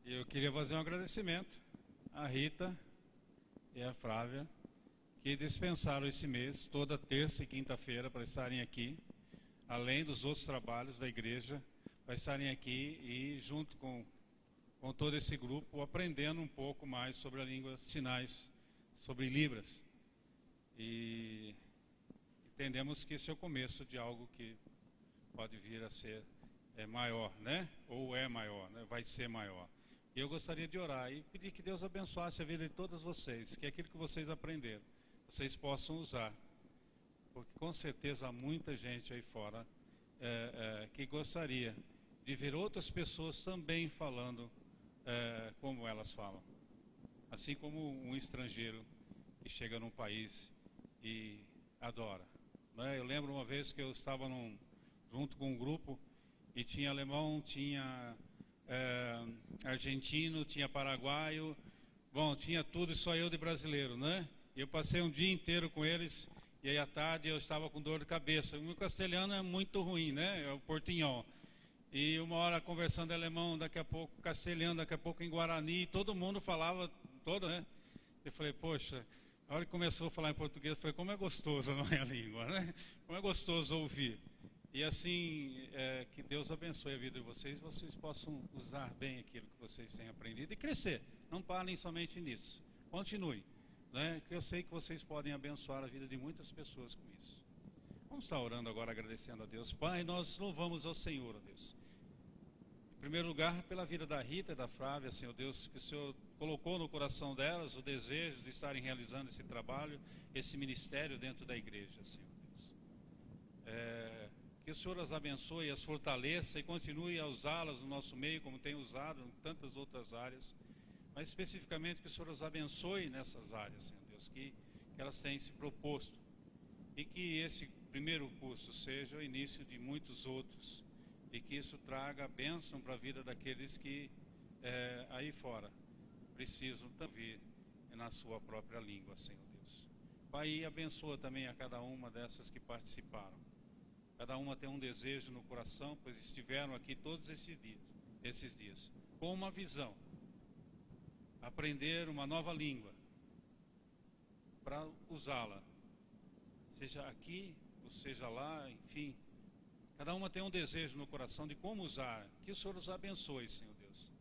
Eu queria fazer um agradecimento à Rita e à Flávia, que dispensaram esse mês, toda terça e quinta-feira, para estarem aqui, além dos outros trabalhos da igreja, para estarem aqui e, junto com todo esse grupo, aprendendo um pouco mais sobre a língua de sinais, sobre Libras. E entendemos que esse é o começo de algo que pode vir a ser maior, né? Ou é maior, né? Vai ser maior. E eu gostaria de orar e pedir que Deus abençoasse a vida de todos vocês, que aquilo que vocês aprenderam, vocês possam usar. Porque com certeza há muita gente aí fora que gostaria de ver outras pessoas também falando como elas falam. Assim como um estrangeiro que chega num país e adora. Né? Eu lembro uma vez que eu estava junto com um grupo e tinha alemão, tinha argentino, tinha paraguaio, bom, tinha tudo e só eu de brasileiro, né? E eu passei um dia inteiro com eles e aí à tarde eu estava com dor de cabeça. O meu castelhano é muito ruim, né? É o portinhol. E uma hora conversando em alemão, daqui a pouco castelhano, daqui a pouco em guarani, todo mundo falava, né? Eu falei, poxa, a hora que começou a falar em português, eu falei, como é gostoso a minha língua, né? Como é gostoso ouvir. E assim, que Deus abençoe a vida de vocês possam usar bem aquilo que vocês têm aprendido e crescer. Não parem somente nisso. Continuem, né? Que eu sei que vocês podem abençoar a vida de muitas pessoas com isso. Vamos estar orando agora, agradecendo a Deus. Pai, nós louvamos ao Senhor, ó Deus. Em primeiro lugar, pela vida da Rita e da Flávia, Senhor Deus, que o Senhor colocou no coração delas o desejo de estarem realizando esse trabalho, esse ministério dentro da igreja, Senhor Deus. Que o Senhor as abençoe, as fortaleça e continue a usá-las no nosso meio, como tem usado em tantas outras áreas. Mas especificamente que o Senhor as abençoe nessas áreas, Senhor Deus, que elas têm se proposto. E que esse primeiro curso seja o início de muitos outros. E que isso traga bênção para a vida daqueles que aí fora precisam também na sua própria língua, Senhor Deus. Pai, abençoa também a cada uma dessas que participaram. Cada uma tem um desejo no coração, pois estiveram aqui todos esses dias, com uma visão, aprender uma nova língua, para usá-la, seja aqui, ou seja lá, enfim, cada uma tem um desejo no coração de como usar, que o Senhor os abençoe, Senhor Deus,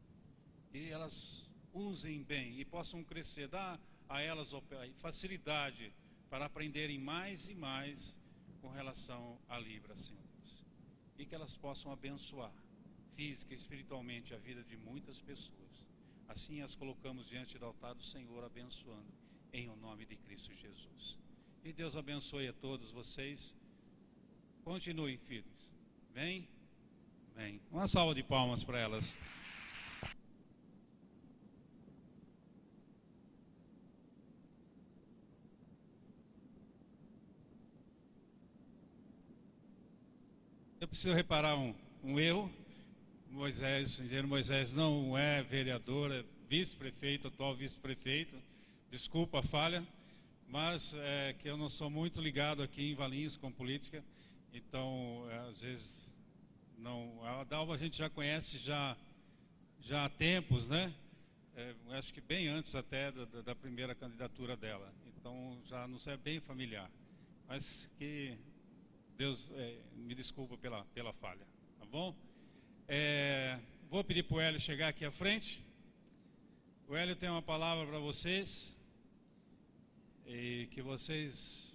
e elas usem bem e possam crescer, dá a elas facilidade para aprenderem mais e mais com relação à Libra, Senhor Deus, e que elas possam abençoar física e espiritualmente a vida de muitas pessoas. Assim as colocamos diante do altar do Senhor, abençoando em o nome de Cristo Jesus. E Deus abençoe a todos vocês. Continuem firmes. Vem, vem. Uma salva de palmas para elas. Eu preciso reparar um erro. Moisés, o engenheiro Moisés não é vereador, é vice-prefeito, atual vice-prefeito. Desculpa a falha, mas é que eu não sou muito ligado aqui em Valinhos com política. Então, às vezes, não. A Dalva a gente já conhece já há tempos, né? Acho que bem antes até da primeira candidatura dela. Então, já nos é bem familiar. Mas que Deus me desculpa pela falha, tá bom? Vou pedir para o Hélio chegar aqui à frente. O Hélio tem uma palavra para vocês, e que vocês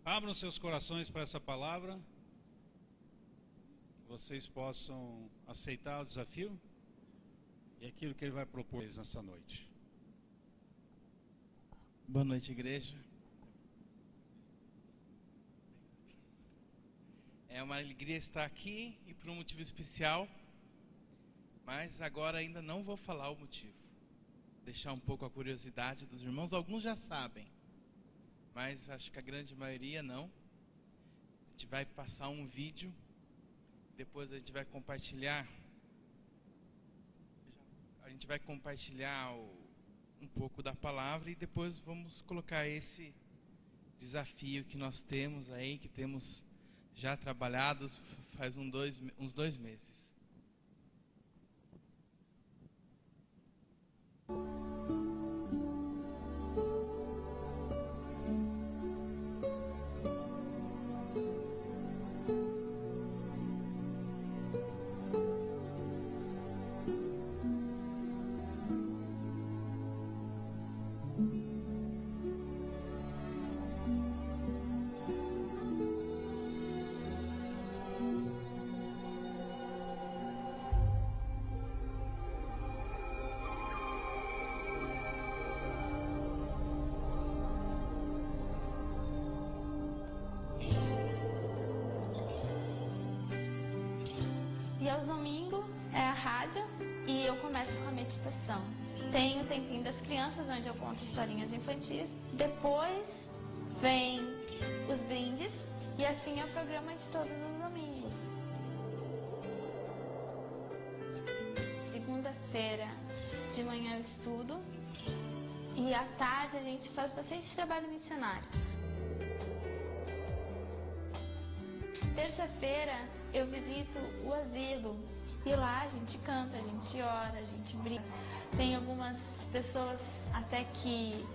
abram seus corações para essa palavra, que vocês possam aceitar o desafio e aquilo que ele vai propor nessa noite. Boa noite, igreja. É uma alegria estar aqui e por um motivo especial, mas agora ainda não vou falar o motivo. Deixar um pouco a curiosidade dos irmãos. Alguns já sabem, mas acho que a grande maioria não. A gente vai passar um vídeo, depois a gente vai compartilhar. A gente vai compartilhar um pouco da palavra e depois vamos colocar esse desafio que nós temos aí, que temos já trabalhado faz uns 2 meses. E aos domingos é a rádio e eu começo com a meditação. Tem o tempinho das crianças, onde eu conto historinhas infantis. Depois vem os brindes e assim é o programa de todos os domingos. Segunda-feira de manhã eu estudo e à tarde a gente faz bastante trabalho missionário. Terça-feira eu visito o asilo e lá a gente canta, a gente ora, a gente brinca. Tem algumas pessoas até que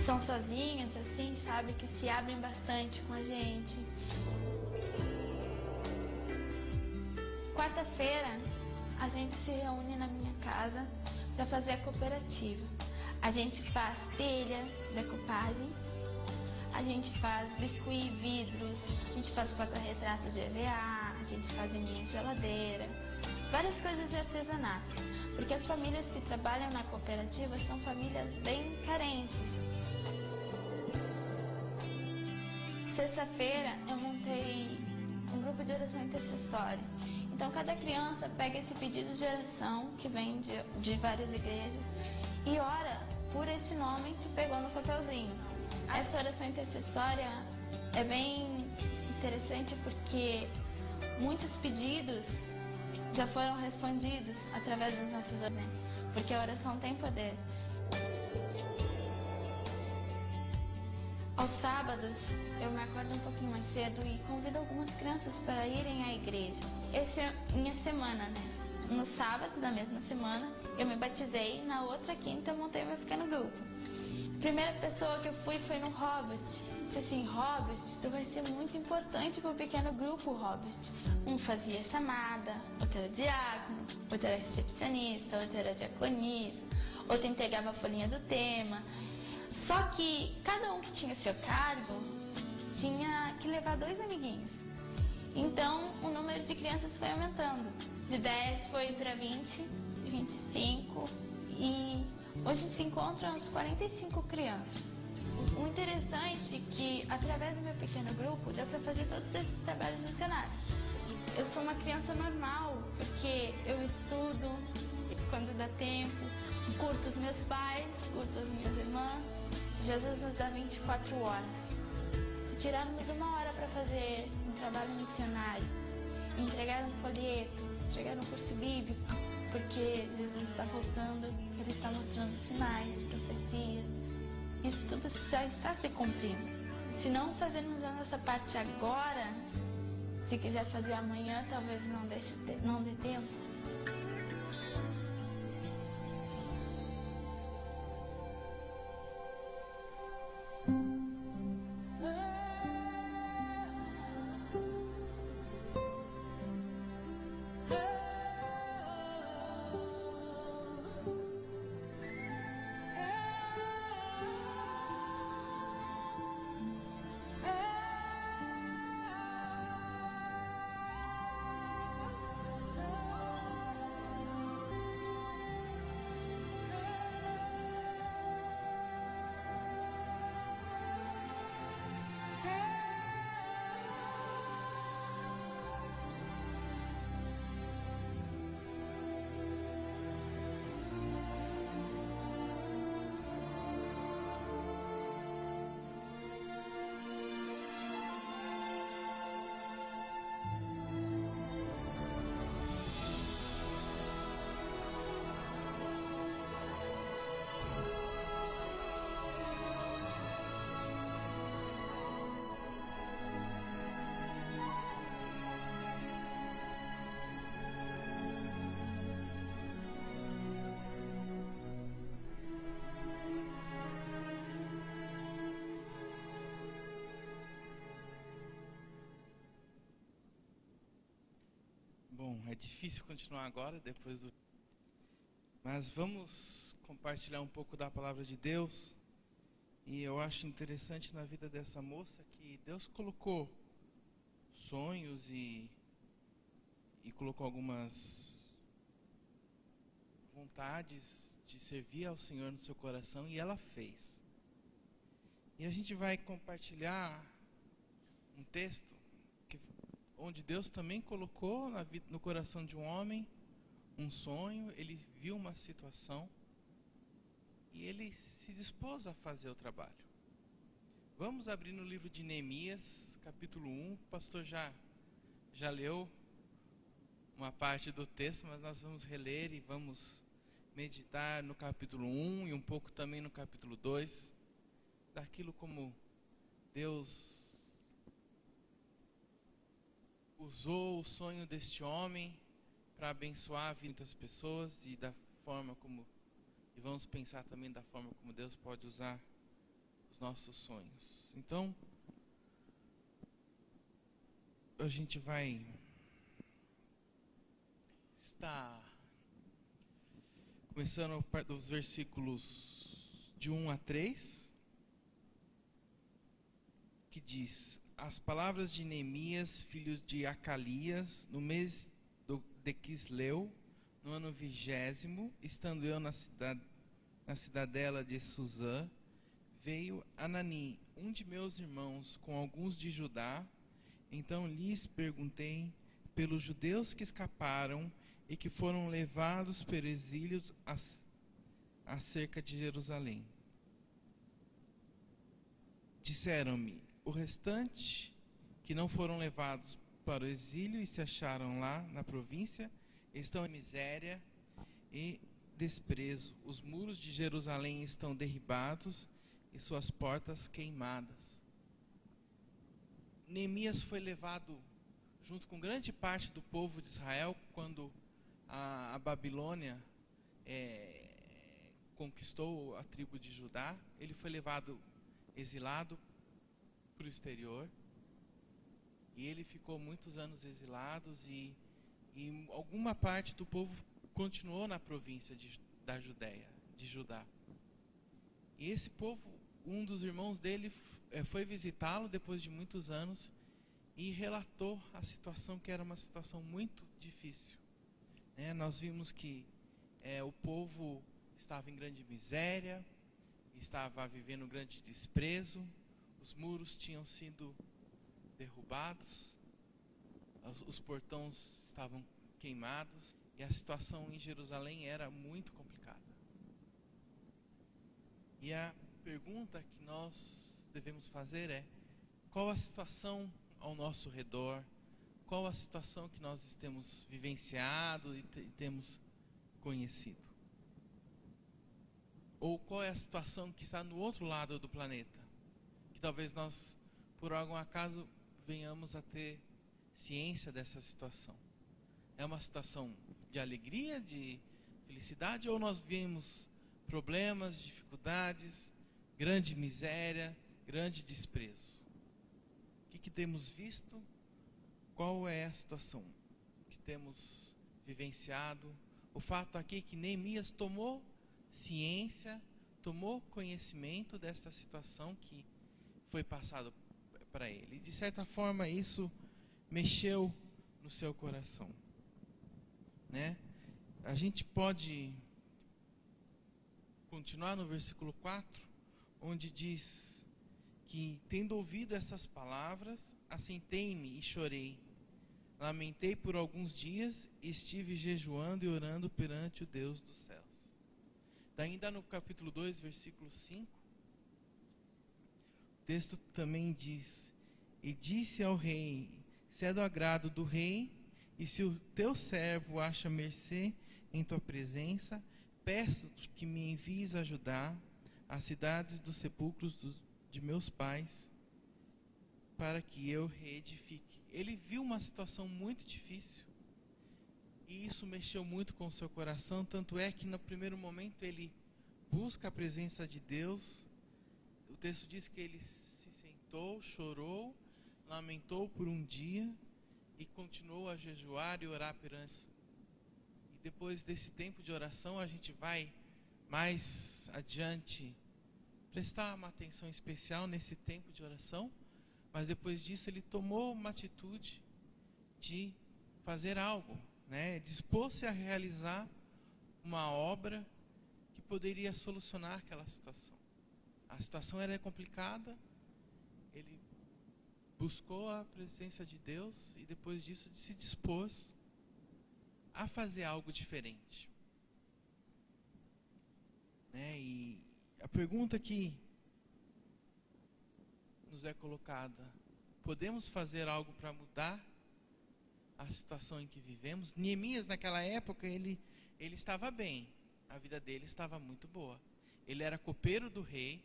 são sozinhas, assim, sabe, que se abrem bastante com a gente. Quarta-feira a gente se reúne na minha casa para fazer a cooperativa. A gente faz telha, decupagem. A gente faz biscuit, vidros, a gente faz porta-retrato de EVA, a gente faz minha geladeira, várias coisas de artesanato. Porque as famílias que trabalham na cooperativa são famílias bem carentes. Sexta-feira eu montei um grupo de oração intercessória. Então cada criança pega esse pedido de oração, que vem de várias igrejas, e ora por este nome que pegou no papelzinho. Essa oração intercessória é bem interessante porque muitos pedidos já foram respondidos através das nossas orações, porque a oração tem poder. Aos sábados eu me acordo um pouquinho mais cedo e convido algumas crianças para irem à igreja. Essa é minha semana, né? No sábado da mesma semana eu me batizei, na outra quinta eu montei meu pequeno grupo. A primeira pessoa que eu fui foi no Robert. Disse assim: Robert, tu vai ser muito importante para o pequeno grupo, Robert. Um fazia chamada, outro era diácono, outro era recepcionista, outro era diaconisa, outro entregava a folhinha do tema. Só que cada um que tinha seu cargo tinha que levar 2 amiguinhos. Então o número de crianças foi aumentando. De 10 foi para 20, 25 e hoje se encontram as 45 crianças. O interessante é que, através do meu pequeno grupo, deu para fazer todos esses trabalhos missionários. Eu sou uma criança normal, porque eu estudo quando dá tempo, curto os meus pais, curto as minhas irmãs. Jesus nos dá 24 horas. Se tirarmos 1 hora para fazer um trabalho missionário, entregar um folheto, entregar um curso bíblico, porque Jesus está voltando, Ele está mostrando sinais, profecias. Isso tudo já está se cumprindo. Se não fazermos a nossa parte agora, se quiser fazer amanhã, talvez não dê tempo. Bom, é difícil continuar agora, depois do... Mas vamos compartilhar um pouco da palavra de Deus. E eu acho interessante na vida dessa moça que Deus colocou sonhos e colocou algumas vontades de servir ao Senhor no seu coração, e ela fez. E a gente vai compartilhar um texto onde Deus também colocou no coração de um homem um sonho. Ele viu uma situação e ele se dispôs a fazer o trabalho. Vamos abrir no livro de Neemias, capítulo 1. O pastor já leu uma parte do texto, mas nós vamos reler e vamos meditar no capítulo 1 e um pouco também no capítulo 2, daquilo como Deus usou o sonho deste homem para abençoar a vida das pessoas, e vamos pensar também da forma como Deus pode usar os nossos sonhos. Então, a gente vai estar começando dos versículos de 1 a 3, que diz: as palavras de Neemias, filho de Acalias, no mês de Quisleu, no ano 20º, estando eu na cidadela de Suzã, veio Anani, um de meus irmãos, com alguns de Judá. Então lhes perguntei pelos judeus que escaparam e que foram levados por exílios acerca de Jerusalém. Disseram-me: o restante que não foram levados para o exílio e se acharam lá na província estão em miséria e desprezo. Os muros de Jerusalém estão derribados e suas portas queimadas. Neemias foi levado junto com grande parte do povo de Israel quando a Babilônia conquistou a tribo de Judá. Ele foi levado exilado para o exterior, e ele ficou muitos anos exilados, e alguma parte do povo continuou na província da Judéia, de Judá. E esse povo, um dos irmãos dele foi visitá-lo depois de muitos anos e relatou a situação, que era uma situação muito difícil. Nós vimos que o povo estava em grande miséria, estava vivendo um grande desprezo, os muros tinham sido derrubados, os portões estavam queimados, e a situação em Jerusalém era muito complicada. E a pergunta que nós devemos fazer é: qual a situação ao nosso redor? Qual a situação que nós temos vivenciado e temos conhecido? Ou qual é a situação que está no outro lado do planeta, que talvez nós, por algum acaso, venhamos a ter ciência dessa situação? É uma situação de alegria, de felicidade, ou nós vemos problemas, dificuldades, grande miséria, grande desprezo? O que temos visto? Qual é a situação que temos vivenciado? O fato aqui é que Neemias tomou ciência, tomou conhecimento desta situação que foi passado para ele. De certa forma, isso mexeu no seu coração, A gente pode continuar no versículo 4, onde diz que, tendo ouvido essas palavras, assentei-me e chorei. Lamentei por alguns dias e estive jejuando e orando perante o Deus dos céus. Ainda no capítulo 2, versículo 5, o texto também diz: e disse ao rei: se é do agrado do rei, e se o teu servo acha mercê em tua presença, peço que me envies a Judá, as cidades dos sepulcros de meus pais, para que eu reedifique. Ele viu uma situação muito difícil, e isso mexeu muito com o seu coração, tanto é que no primeiro momento ele busca a presença de Deus. O texto diz que ele se sentou, chorou, lamentou por um dia, e continuou a jejuar e orar perante. E depois desse tempo de oração, a gente vai mais adiante prestar uma atenção especial nesse tempo de oração, mas depois disso ele tomou uma atitude de fazer algo, né? Dispôs-se a realizar uma obra que poderia solucionar aquela situação. A situação era complicada, ele buscou a presença de Deus e depois disso se dispôs a fazer algo diferente. Né? E a pergunta que nos é colocada: podemos fazer algo para mudar a situação em que vivemos? Neemias, naquela época, ele estava bem, a vida dele estava muito boa. Ele era copeiro do rei,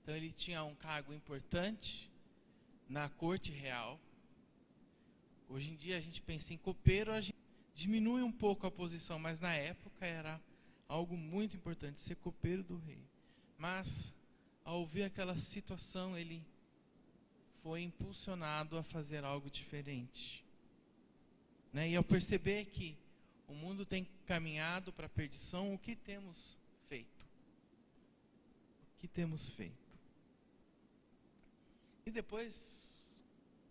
então ele tinha um cargo importante na corte real. Hoje em dia a gente pensa em copeiro, a gente diminui um pouco a posição, mas na época era algo muito importante, ser copeiro do rei. Mas, ao ver aquela situação, ele foi impulsionado a fazer algo diferente. Né? E ao perceber que o mundo tem caminhado para a perdição, o que temos feito? O que temos feito? E depois,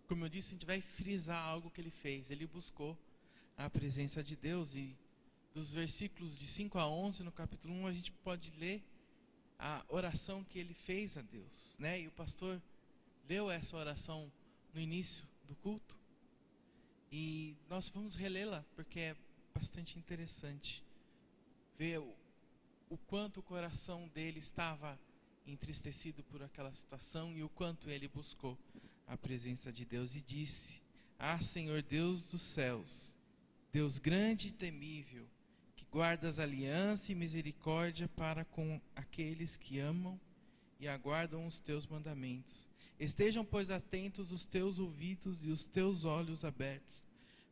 como eu disse, a gente vai frisar algo que ele fez. Ele buscou a presença de Deus, e dos versículos de 5 a 11 no capítulo 1, a gente pode ler a oração que ele fez a Deus, né? E o pastor leu essa oração no início do culto, e nós vamos relê-la porque é bastante interessante ver o quanto o coração dele estava entristecido por aquela situação e o quanto ele buscou a presença de Deus. E disse: Ah, Senhor Deus dos céus, Deus grande e temível, que guardas aliança e misericórdia para com aqueles que amam e aguardam os teus mandamentos. Estejam, pois, atentos os teus ouvidos e os teus olhos abertos,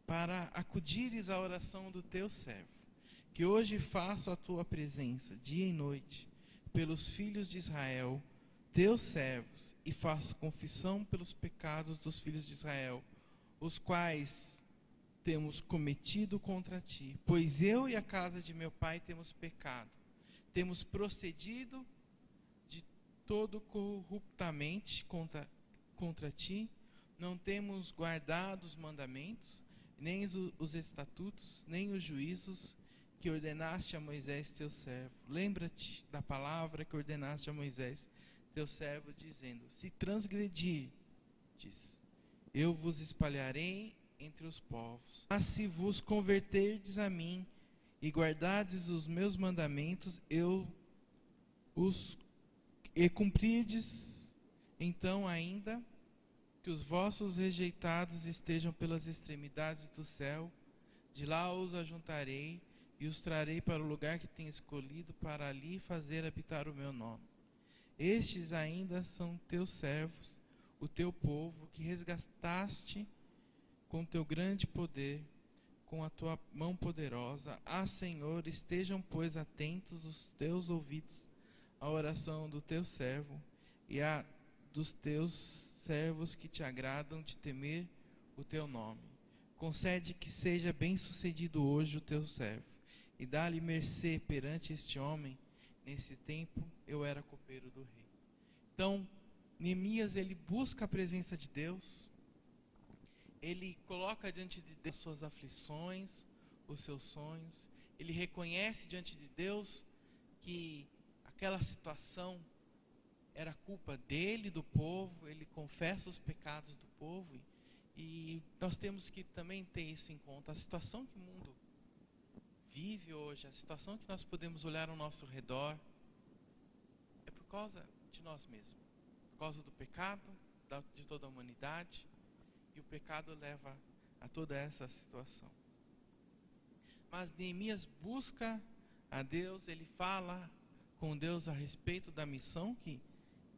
para acudires à oração do teu servo, que hoje faço a tua presença, dia e noite, pelos filhos de Israel, teus servos, e faço confissão pelos pecados dos filhos de Israel, os quais temos cometido contra ti. Pois eu e a casa de meu pai temos pecado, temos procedido de todo corruptamente contra ti, não temos guardado os mandamentos, nem os estatutos, nem os juízos que ordenaste a Moisés teu servo. Lembra-te da palavra que ordenaste a Moisés teu servo, dizendo: se transgredirdes, eu vos espalharei entre os povos. Mas se vos converterdes a mim e guardardes os meus mandamentos, e cumprirdes, então ainda que os vossos rejeitados estejam pelas extremidades do céu, de lá os ajuntarei e os trarei para o lugar que tenho escolhido, para ali fazer habitar o meu nome. Estes ainda são teus servos, o teu povo, que resgataste com teu grande poder, com a tua mão poderosa. Ah, Senhor, estejam, pois, atentos os teus ouvidos à oração do teu servo e a dos teus servos que te agradam de temer o teu nome. Concede que seja bem-sucedido hoje o teu servo, e dá-lhe mercê perante este homem. Nesse tempo eu era copeiro do rei. Então, Neemias, ele busca a presença de Deus, ele coloca diante de Deus suas aflições, os seus sonhos, ele reconhece diante de Deus que aquela situação era culpa dele, do povo, ele confessa os pecados do povo, e nós temos que também ter isso em conta. A situação que o mundo vive hoje, a situação que nós podemos olhar ao nosso redor, é por causa de nós mesmos, por causa do pecado de toda a humanidade, e o pecado leva a toda essa situação. Mas Neemias busca a Deus, ele fala com Deus a respeito da missão que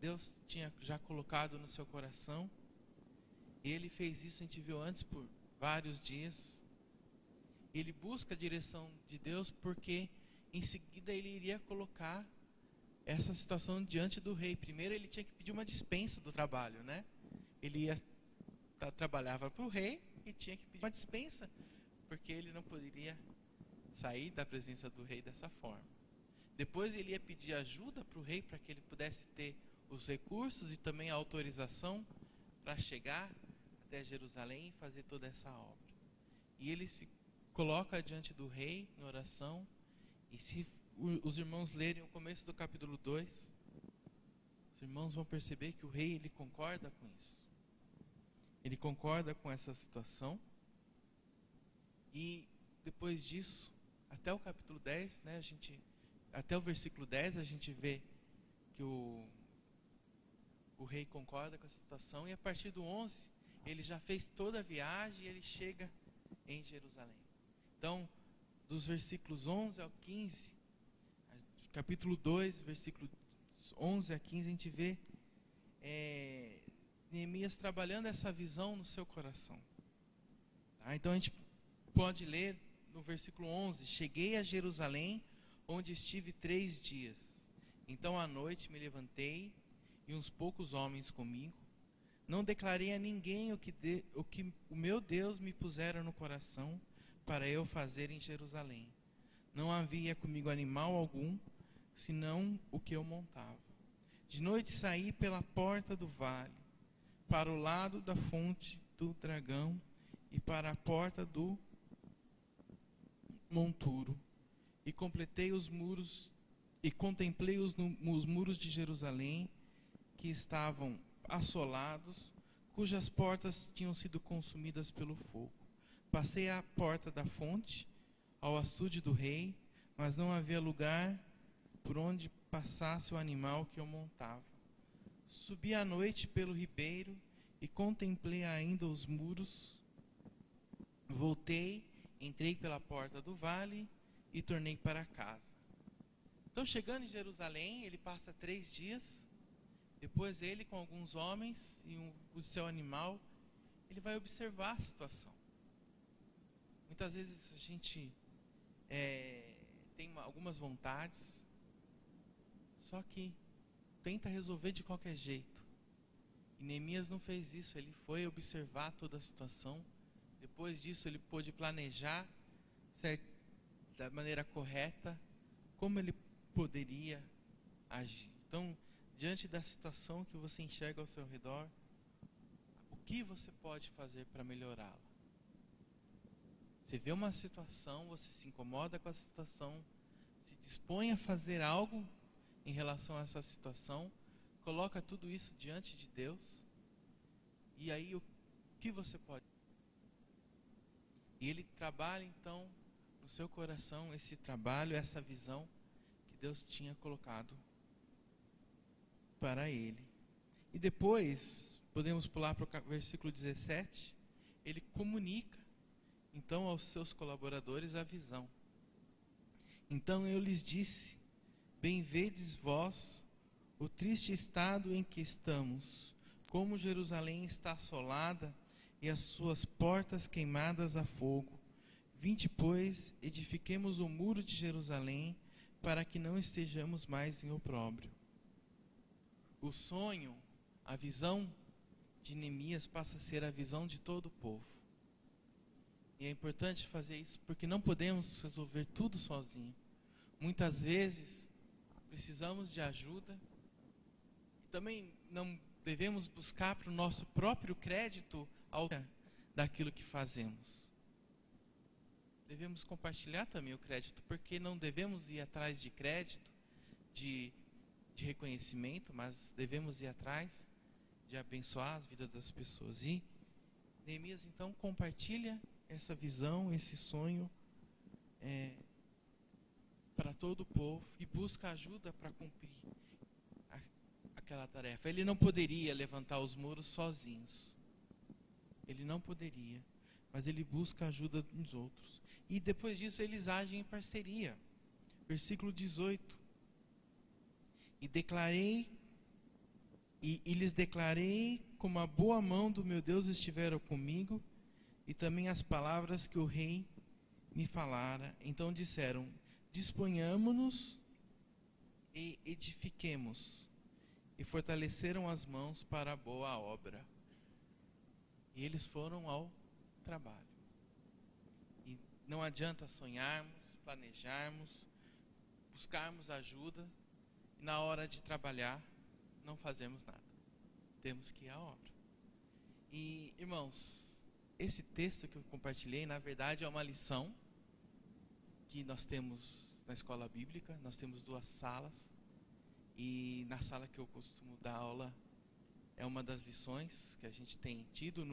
Deus tinha já colocado no seu coração, e ele fez isso, a gente viu antes, por vários dias. Ele busca a direção de Deus, porque em seguida ele iria colocar essa situação diante do rei. Primeiro ele tinha que pedir uma dispensa do trabalho, né? Ele trabalhava para o rei, e que tinha que pedir uma dispensa, porque ele não poderia sair da presença do rei dessa forma. Depois ele ia pedir ajuda para o rei, para que ele pudesse ter os recursos e também a autorização para chegar até Jerusalém e fazer toda essa obra. E ele se coloca diante do rei em oração, e se os irmãos lerem o começo do capítulo 2, os irmãos vão perceber que o rei, ele concorda com isso. Ele concorda com essa situação. E depois disso, até o capítulo 10, né, até o versículo 10, a gente vê que o rei concorda com a situação. E a partir do 11, ele já fez toda a viagem e ele chega em Jerusalém. Então, dos versículos 11 ao 15, capítulo 2, versículos 11 a 15, a gente vê Neemias trabalhando essa visão no seu coração. Tá? Então a gente pode ler no versículo 11: cheguei a Jerusalém, onde estive 3 dias. Então à noite me levantei e uns poucos homens comigo. Não declarei a ninguém o que o meu Deus me pusera no coração para eu fazer em Jerusalém. Não havia comigo animal algum, senão o que eu montava. De noite saí pela porta do vale, para o lado da fonte do dragão e para a porta do monturo, e completei os muros e contemplei os muros de Jerusalém, que estavam assolados, cujas portas tinham sido consumidas pelo fogo. Passei à porta da fonte, ao açude do rei, mas não havia lugar por onde passasse o animal que eu montava. Subi à noite pelo ribeiro e contemplei ainda os muros. Voltei, entrei pela porta do vale e tornei para casa. Então, chegando em Jerusalém, ele passa 3 dias. Depois ele, com alguns homens e o seu animal, ele vai observar a situação. Muitas vezes a gente tem algumas vontades, só que tenta resolver de qualquer jeito. E Neemias não fez isso, ele foi observar toda a situação. Depois disso ele pôde planejar da maneira correta como ele poderia agir. Então, diante da situação que você enxerga ao seu redor, o que você pode fazer para melhorá-la? Você vê uma situação, você se incomoda com a situação, se dispõe a fazer algo em relação a essa situação, coloca tudo isso diante de Deus, e aí o que você pode? E ele trabalha então no seu coração esse trabalho, essa visão que Deus tinha colocado para ele. E depois, podemos pular para o versículo 17, ele comunica então aos seus colaboradores a visão. Então eu lhes disse: bem vedes vós o triste estado em que estamos, como Jerusalém está assolada e as suas portas queimadas a fogo. Vinde, pois, edifiquemos o muro de Jerusalém, para que não estejamos mais em opróbrio. O sonho, a visão de Neemias passa a ser a visão de todo o povo. E é importante fazer isso, porque não podemos resolver tudo sozinho. Muitas vezes precisamos de ajuda. Também não devemos buscar para o nosso próprio crédito daquilo que fazemos. Devemos compartilhar também o crédito, porque não devemos ir atrás de crédito, de reconhecimento, mas devemos ir atrás de abençoar as vidas das pessoas. E Neemias então compartilha essa visão, esse sonho para todo o povo e busca ajuda para cumprir aquela tarefa. Ele não poderia levantar os muros sozinhos. Ele não poderia, mas ele busca a ajuda dos outros. E depois disso eles agem em parceria. Versículo 18. E lhes declarei como a boa mão do meu Deus estivera comigo, e também as palavras que o rei me falara. Então disseram: disponhamo-nos e edifiquemos. E fortaleceram as mãos para a boa obra. E eles foram ao trabalho. E não adianta sonharmos, planejarmos, buscarmos ajuda, e na hora de trabalhar não fazemos nada. Temos que ir à obra. E, irmãos, esse texto que eu compartilhei, na verdade, é uma lição que nós temos na escola bíblica. Nós temos 2 salas, e na sala que eu costumo dar aula é uma das lições que a gente tem tido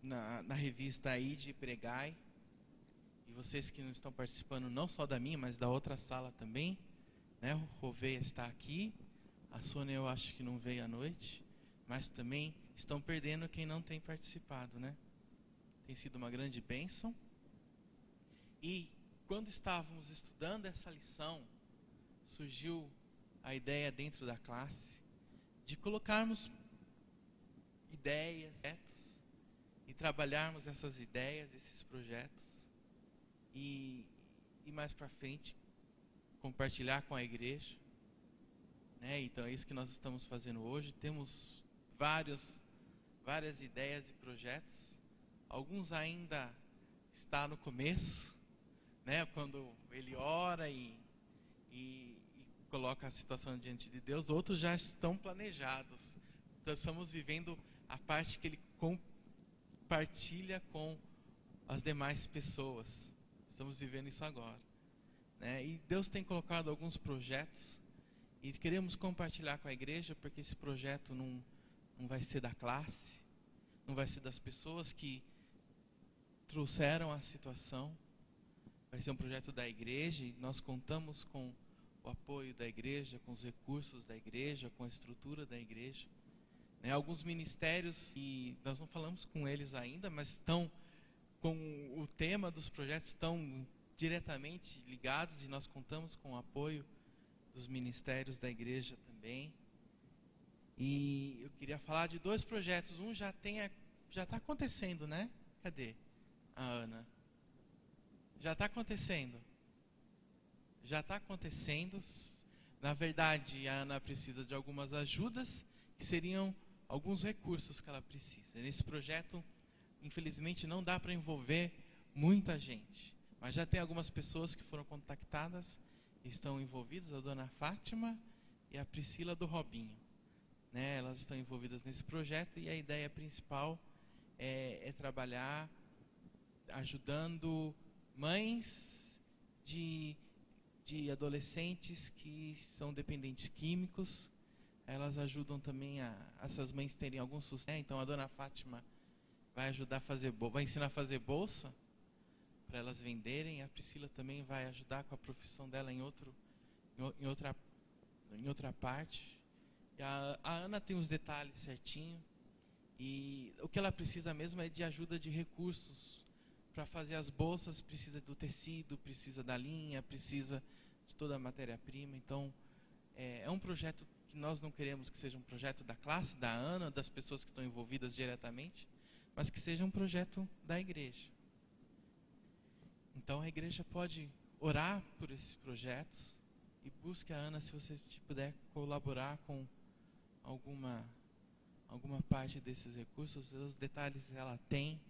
na revista Ide e Pregai. E vocês que não estão participando não só da minha, mas da outra sala também, né? O Roveia está aqui, a Sônia eu acho que não veio à noite, mas também estão perdendo quem não tem participado, né? Tem sido uma grande bênção. E quando estávamos estudando essa lição, surgiu a ideia dentro da classe de colocarmos ideias, projetos, e trabalharmos essas ideias, esses projetos, e mais para frente compartilhar com a igreja, né? Então é isso que nós estamos fazendo hoje. Temos várias ideias e projetos. Alguns ainda está no começo, né? Quando ele ora e coloca a situação diante de Deus. Outros já estão planejados. Então estamos vivendo a parte que ele compartilha com as demais pessoas. Estamos vivendo isso agora, né? E Deus tem colocado alguns projetos e queremos compartilhar com a igreja, porque esse projeto não vai ser da classe, não vai ser das pessoas que trouxeram a situação. Vai ser um projeto da igreja, e nós contamos com o apoio da igreja, com os recursos da igreja, com a estrutura da igreja, né? Alguns ministérios, e nós não falamos com eles ainda, mas estão com o tema dos projetos, estão diretamente ligados, e nós contamos com o apoio dos ministérios da igreja também. E eu queria falar de 2 projetos. Um já está acontecendo, né? Cadê a Ana? Já está acontecendo. Já está acontecendo. Na verdade, a Ana precisa de algumas ajudas, que seriam alguns recursos que ela precisa. Nesse projeto, infelizmente, não dá para envolver muita gente, mas já tem algumas pessoas que foram contactadas e estão envolvidas, a dona Fátima e a Priscila do Robinho, né? Elas estão envolvidas nesse projeto, e a ideia principal é trabalhar ajudando mães de adolescentes que são dependentes químicos. Elas ajudam também essas mães terem algum sucesso. Então a dona Fátima vai ajudar a fazer, vai ensinar a fazer bolsa para elas venderem. A Priscila também vai ajudar com a profissão dela em outra parte. E a Ana tem os detalhes certinho, e o que ela precisa mesmo é de ajuda de recursos para fazer as bolsas. Precisa do tecido, precisa da linha, precisa de toda a matéria-prima. Então é um projeto que nós não queremos que seja um projeto da classe, da Ana, das pessoas que estão envolvidas diretamente, mas que seja um projeto da igreja. Então a igreja pode orar por esses projetos, e busque a Ana se você puder colaborar com alguma parte desses recursos. Os detalhes ela tem.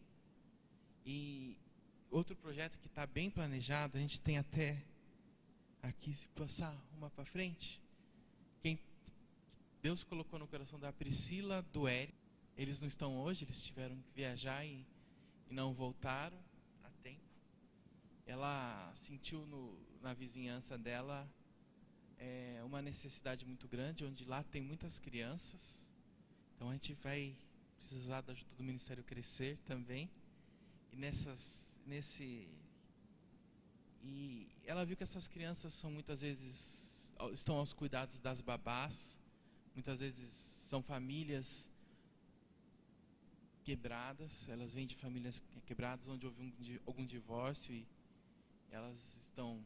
E outro projeto que está bem planejado, a gente tem até aqui, se passar uma para frente, quem Deus colocou no coração da Priscila, do Eric. Eles não estão hoje, eles tiveram que viajar e não voltaram a tempo. Ela sentiu na vizinhança dela uma necessidade muito grande, onde lá tem muitas crianças. Então a gente vai precisar da ajuda do Ministério Crescer também. E ela viu que essas crianças são muitas vezes, estão aos cuidados das babás. Muitas vezes são famílias quebradas, elas vêm de famílias quebradas onde houve algum divórcio, e elas estão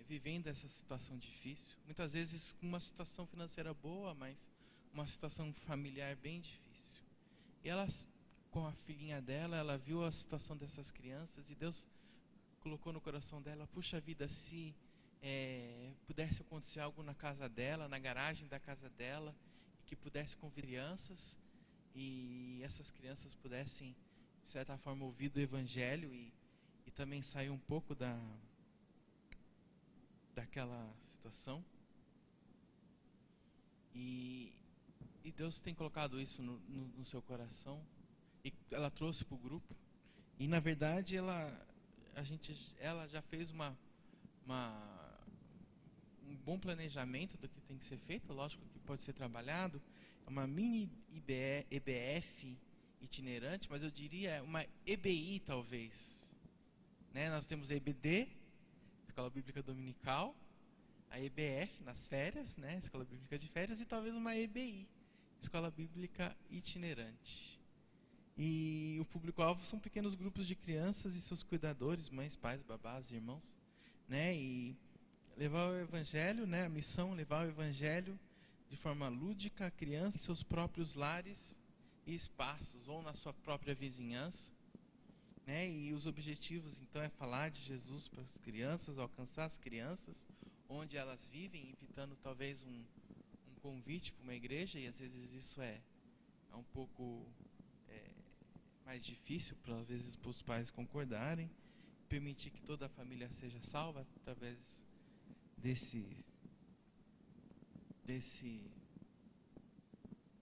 vivendo essa situação difícil. Muitas vezes com uma situação financeira boa, mas uma situação familiar bem difícil. E ela, com a filhinha dela, ela viu a situação dessas crianças, e Deus colocou no coração dela: puxa vida, se pudesse acontecer algo na casa dela, na garagem da casa dela, e que pudesse convidar crianças, e essas crianças pudessem de certa forma, ouvido o Evangelho e também sair um pouco daquela situação. E Deus tem colocado isso no seu coração e ela trouxe para o grupo. E na verdade ela já fez um bom planejamento do que tem que ser feito. Lógico que pode ser trabalhado. É uma mini EBF itinerante, mas eu diria uma EBI talvez, né? Nós temos a EBD, Escola Bíblica Dominical, a EBF nas férias, né? Escola Bíblica de Férias, e talvez uma EBI, Escola Bíblica Itinerante. E o público-alvo são pequenos grupos de crianças e seus cuidadores, mães, pais, babás, irmãos, né? E levar o Evangelho, né? A missão, levar o Evangelho de forma lúdica a crianças em seus próprios lares e espaços, ou na sua própria vizinhança, né? E os objetivos, então, é falar de Jesus para as crianças, alcançar as crianças onde elas vivem, evitando talvez um convite para uma igreja, e às vezes isso é um pouco mais difícil, às vezes, para os pais concordarem, permitir que toda a família seja salva através desse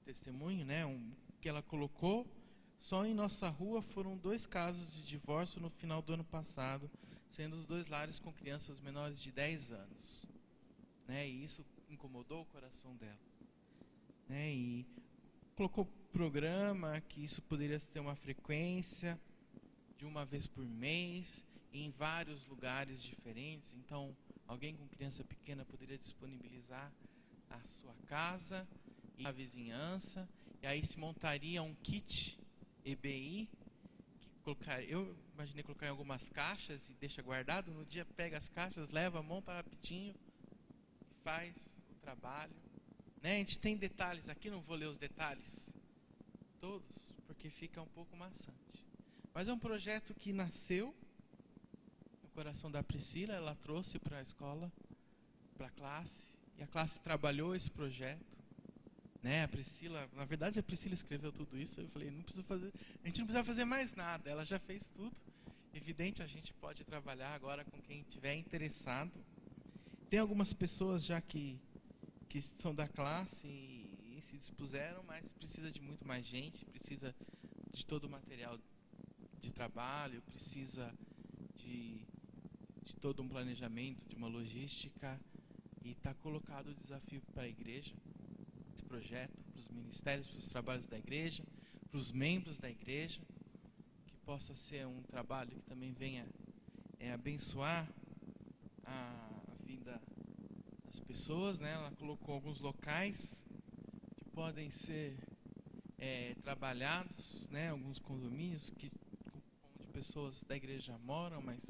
testemunho, né? Que ela colocou. Só em nossa rua foram 2 casos de divórcio no final do ano passado, sendo os 2 lares com crianças menores de 10 anos, né? E isso incomodou o coração dela, né? E colocou programa que isso poderia ter uma frequência de uma vez por mês em vários lugares diferentes. Então, alguém com criança pequena poderia disponibilizar a sua casa e a vizinhança, e aí se montaria um kit EBI, eu imaginei colocar em algumas caixas e deixa guardado. No dia pega as caixas, leva, monta rapidinho e faz o trabalho, né? A gente tem detalhes aqui, não vou ler os detalhes todos, porque fica um pouco maçante. Mas é um projeto que nasceu no coração da Priscila. Ela trouxe para a escola, para a classe, e a classe trabalhou esse projeto, né? A Priscila, na verdade, a Priscila escreveu tudo isso. Eu falei, a gente não precisa fazer mais nada, ela já fez tudo. Evidente, a gente pode trabalhar agora com quem estiver interessado. Tem algumas pessoas já que são da classe e se dispuseram, mas precisa de muito mais gente, precisa de todo o material de trabalho, precisa de todo um planejamento, de uma logística, e está colocado o desafio para a igreja, esse projeto, para os ministérios, para os trabalhos da igreja, para os membros da igreja, que possa ser um trabalho que também venha abençoar a vida das pessoas, né? Ela colocou alguns locais que podem ser trabalhados, né? Alguns condomínios onde pessoas da igreja moram, mas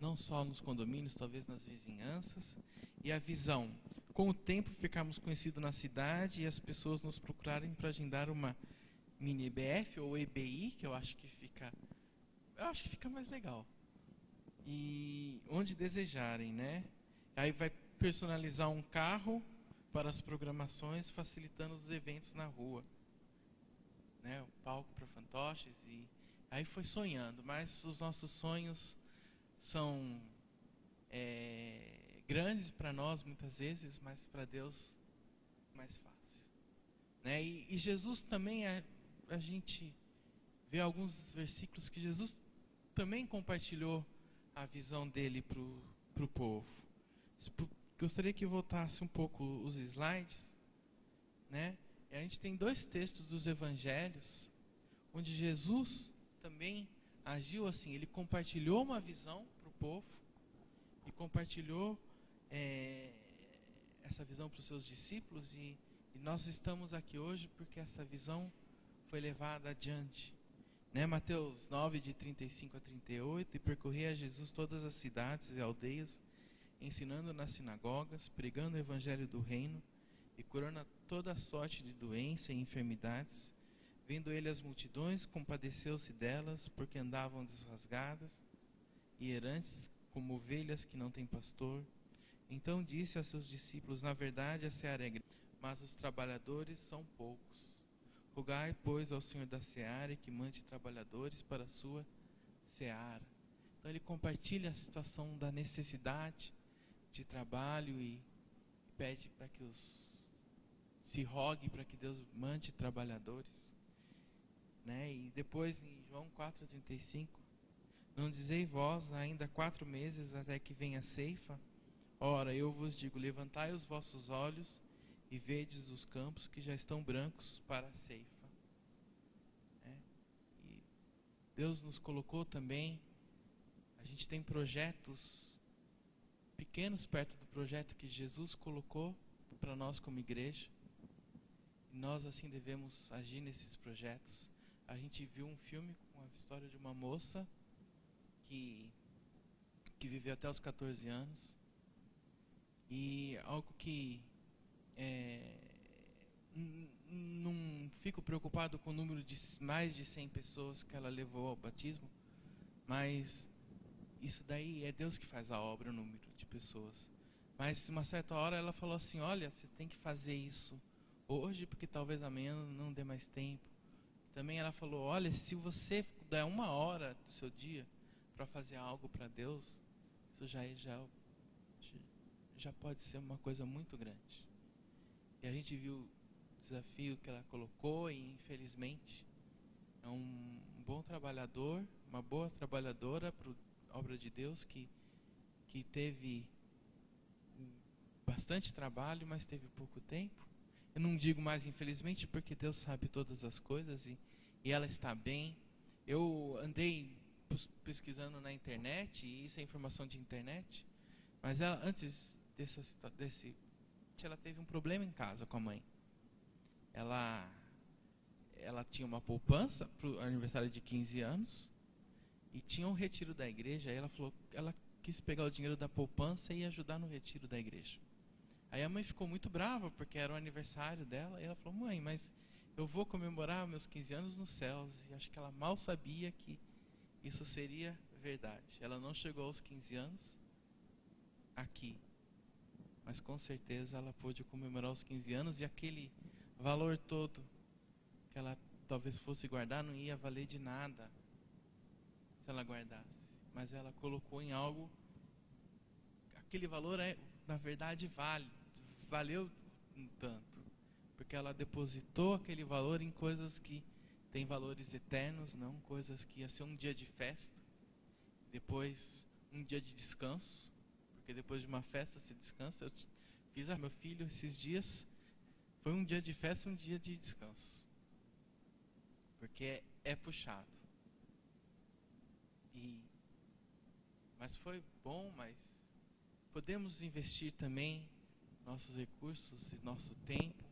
não só nos condomínios, talvez nas vizinhanças. E a visão, com o tempo ficarmos conhecidos na cidade e as pessoas nos procurarem para agendar uma mini EBF ou EBI, que eu acho que fica mais legal. E onde desejarem, né? Aí vai personalizar um carro para as programações, facilitando os eventos na rua, né? O palco para fantoches. E aí foi sonhando, mas os nossos sonhos são grandes para nós muitas vezes, mas para Deus mais fácil, né? E Jesus também, a gente vê alguns versículos que Jesus também compartilhou a visão dele para o povo. Gostaria que voltasse um pouco os slides, né? E a gente tem 2 textos dos evangelhos onde Jesus também agiu assim. Ele compartilhou uma visão para o povo e compartilhou essa visão para os seus discípulos, e nós estamos aqui hoje porque essa visão foi levada adiante, né? Mateus 9, de 35 a 38, e percorria Jesus todas as cidades e aldeias, ensinando nas sinagogas, pregando o evangelho do reino e curando toda sorte de doença e enfermidades. Vendo ele as multidões, compadeceu-se delas, porque andavam desrasgadas e errantes como ovelhas que não têm pastor. Então disse a seus discípulos: na verdade a seara é grande, mas os trabalhadores são poucos. Rogai, pois, ao Senhor da seara que mande trabalhadores para a sua seara. Então ele compartilha a situação da necessidade de trabalho e pede para que se rogue para que Deus mande trabalhadores, né? E depois em João 4,35, não dizei vós ainda 4 meses até que venha a ceifa? Ora, eu vos digo, levantai os vossos olhos e vedes os campos que já estão brancos para a ceifa. E Deus nos colocou também, a gente tem projetos pequenos perto do projeto que Jesus colocou para nós como igreja. E nós assim devemos agir nesses projetos. A gente viu um filme com a história de uma moça que viveu até os 14 anos. E algo que não fico preocupado com o número de mais de 100 pessoas que ela levou ao batismo, mas isso daí é Deus que faz a obra, o número de pessoas. Mas uma certa hora ela falou assim, olha, você tem que fazer isso hoje, porque talvez amanhã não dê mais tempo. Também ela falou, olha, se você der 1 hora do seu dia para fazer algo para Deus, isso já pode ser uma coisa muito grande. E a gente viu o desafio que ela colocou e infelizmente é um bom trabalhador, uma boa trabalhadora para a obra de Deus que teve bastante trabalho, mas teve pouco tempo. Eu não digo mais infelizmente porque Deus sabe todas as coisas e ela está bem. Eu andei pesquisando na internet, e isso é informação de internet, mas ela, antes ela teve um problema em casa com a mãe. Ela tinha uma poupança para o aniversário de 15 anos e tinha um retiro da igreja. Aí ela falou, ela quis pegar o dinheiro da poupança e ajudar no retiro da igreja. Aí a mãe ficou muito brava porque era o aniversário dela. E ela falou, mãe, mas eu vou comemorar meus 15 anos nos céus. E acho que ela mal sabia que isso seria verdade. Ela não chegou aos 15 anos aqui, mas com certeza ela pôde comemorar os 15 anos e aquele valor todo que ela talvez fosse guardar não ia valer de nada se ela guardasse. Mas ela colocou em algo, aquele valor na verdade valeu um tanto, porque ela depositou aquele valor em coisas que têm valores eternos, não coisas que ia ser um dia de festa, depois um dia de descanso, porque depois de uma festa se descansa. Eu fiz a meu filho esses dias, foi um dia de festa e um dia de descanso, porque é puxado. Mas foi bom, mas podemos investir também nossos recursos e nosso tempo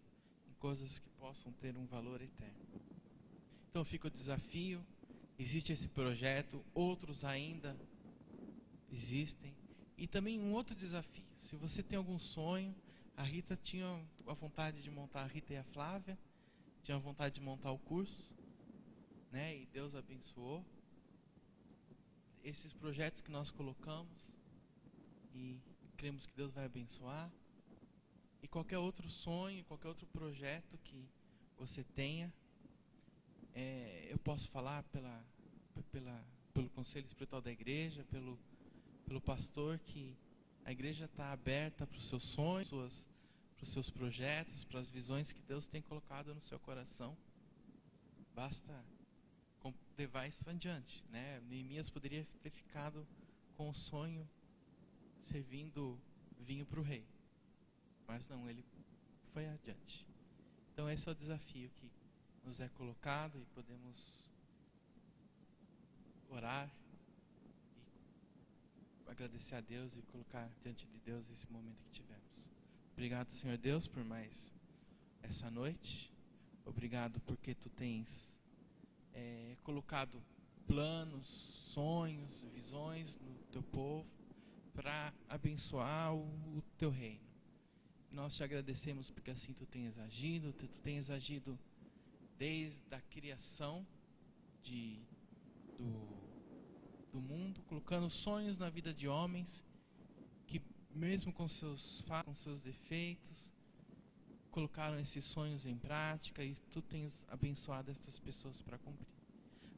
em coisas que possam ter um valor eterno. Então fica o desafio, existe esse projeto, outros ainda existem. E também um outro desafio, se você tem algum sonho, a Rita tinha a vontade de montar, a Rita e a Flávia, tinha a vontade de montar o curso, né? E Deus abençoou esses projetos que nós colocamos e cremos que Deus vai abençoar. E qualquer outro sonho, qualquer outro projeto que você tenha, eu posso falar pelo conselho espiritual da igreja, pelo pastor, que a igreja está aberta para os seus sonhos, para os seus projetos, para as visões que Deus tem colocado no seu coração. Basta levar isso adiante, né? Neemias poderia ter ficado com o sonho servindo vinho para o rei, mas não, ele foi adiante. Então esse é o desafio que nos é colocado e podemos orar e agradecer a Deus e colocar diante de Deus esse momento que tivemos. Obrigado, Senhor Deus, por mais essa noite. Obrigado porque Tu tens colocado planos, sonhos, visões no Teu povo para abençoar o Teu reino. Nós Te agradecemos porque assim Tu tens agido, Tu tens agido desde a criação do mundo, colocando sonhos na vida de homens que mesmo com seus defeitos, colocaram esses sonhos em prática e tu tens abençoado estas pessoas para cumprir.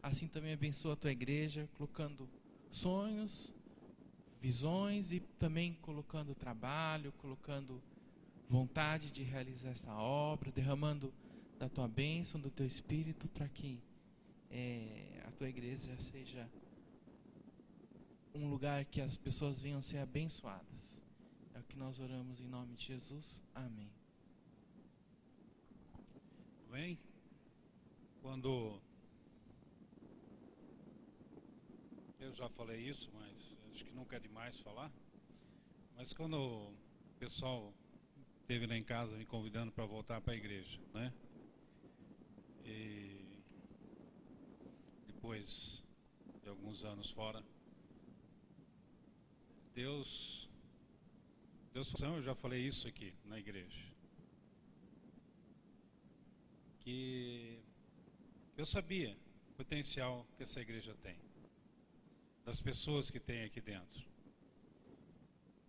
Assim também abençoa a tua igreja, colocando sonhos, visões e também colocando trabalho, colocando vontade de realizar essa obra, derramando da tua bênção, do teu espírito, para que a tua igreja seja um lugar que as pessoas venham ser abençoadas. É o que nós oramos em nome de Jesus. Amém. Bem, quando eu já falei isso, mas acho que nunca é demais falar. Mas quando o pessoal esteve lá em casa me convidando para voltar para a igreja, né? E depois de alguns anos fora, Deus, eu já falei isso aqui na igreja, que eu sabia o potencial que essa igreja tem, das pessoas que tem aqui dentro.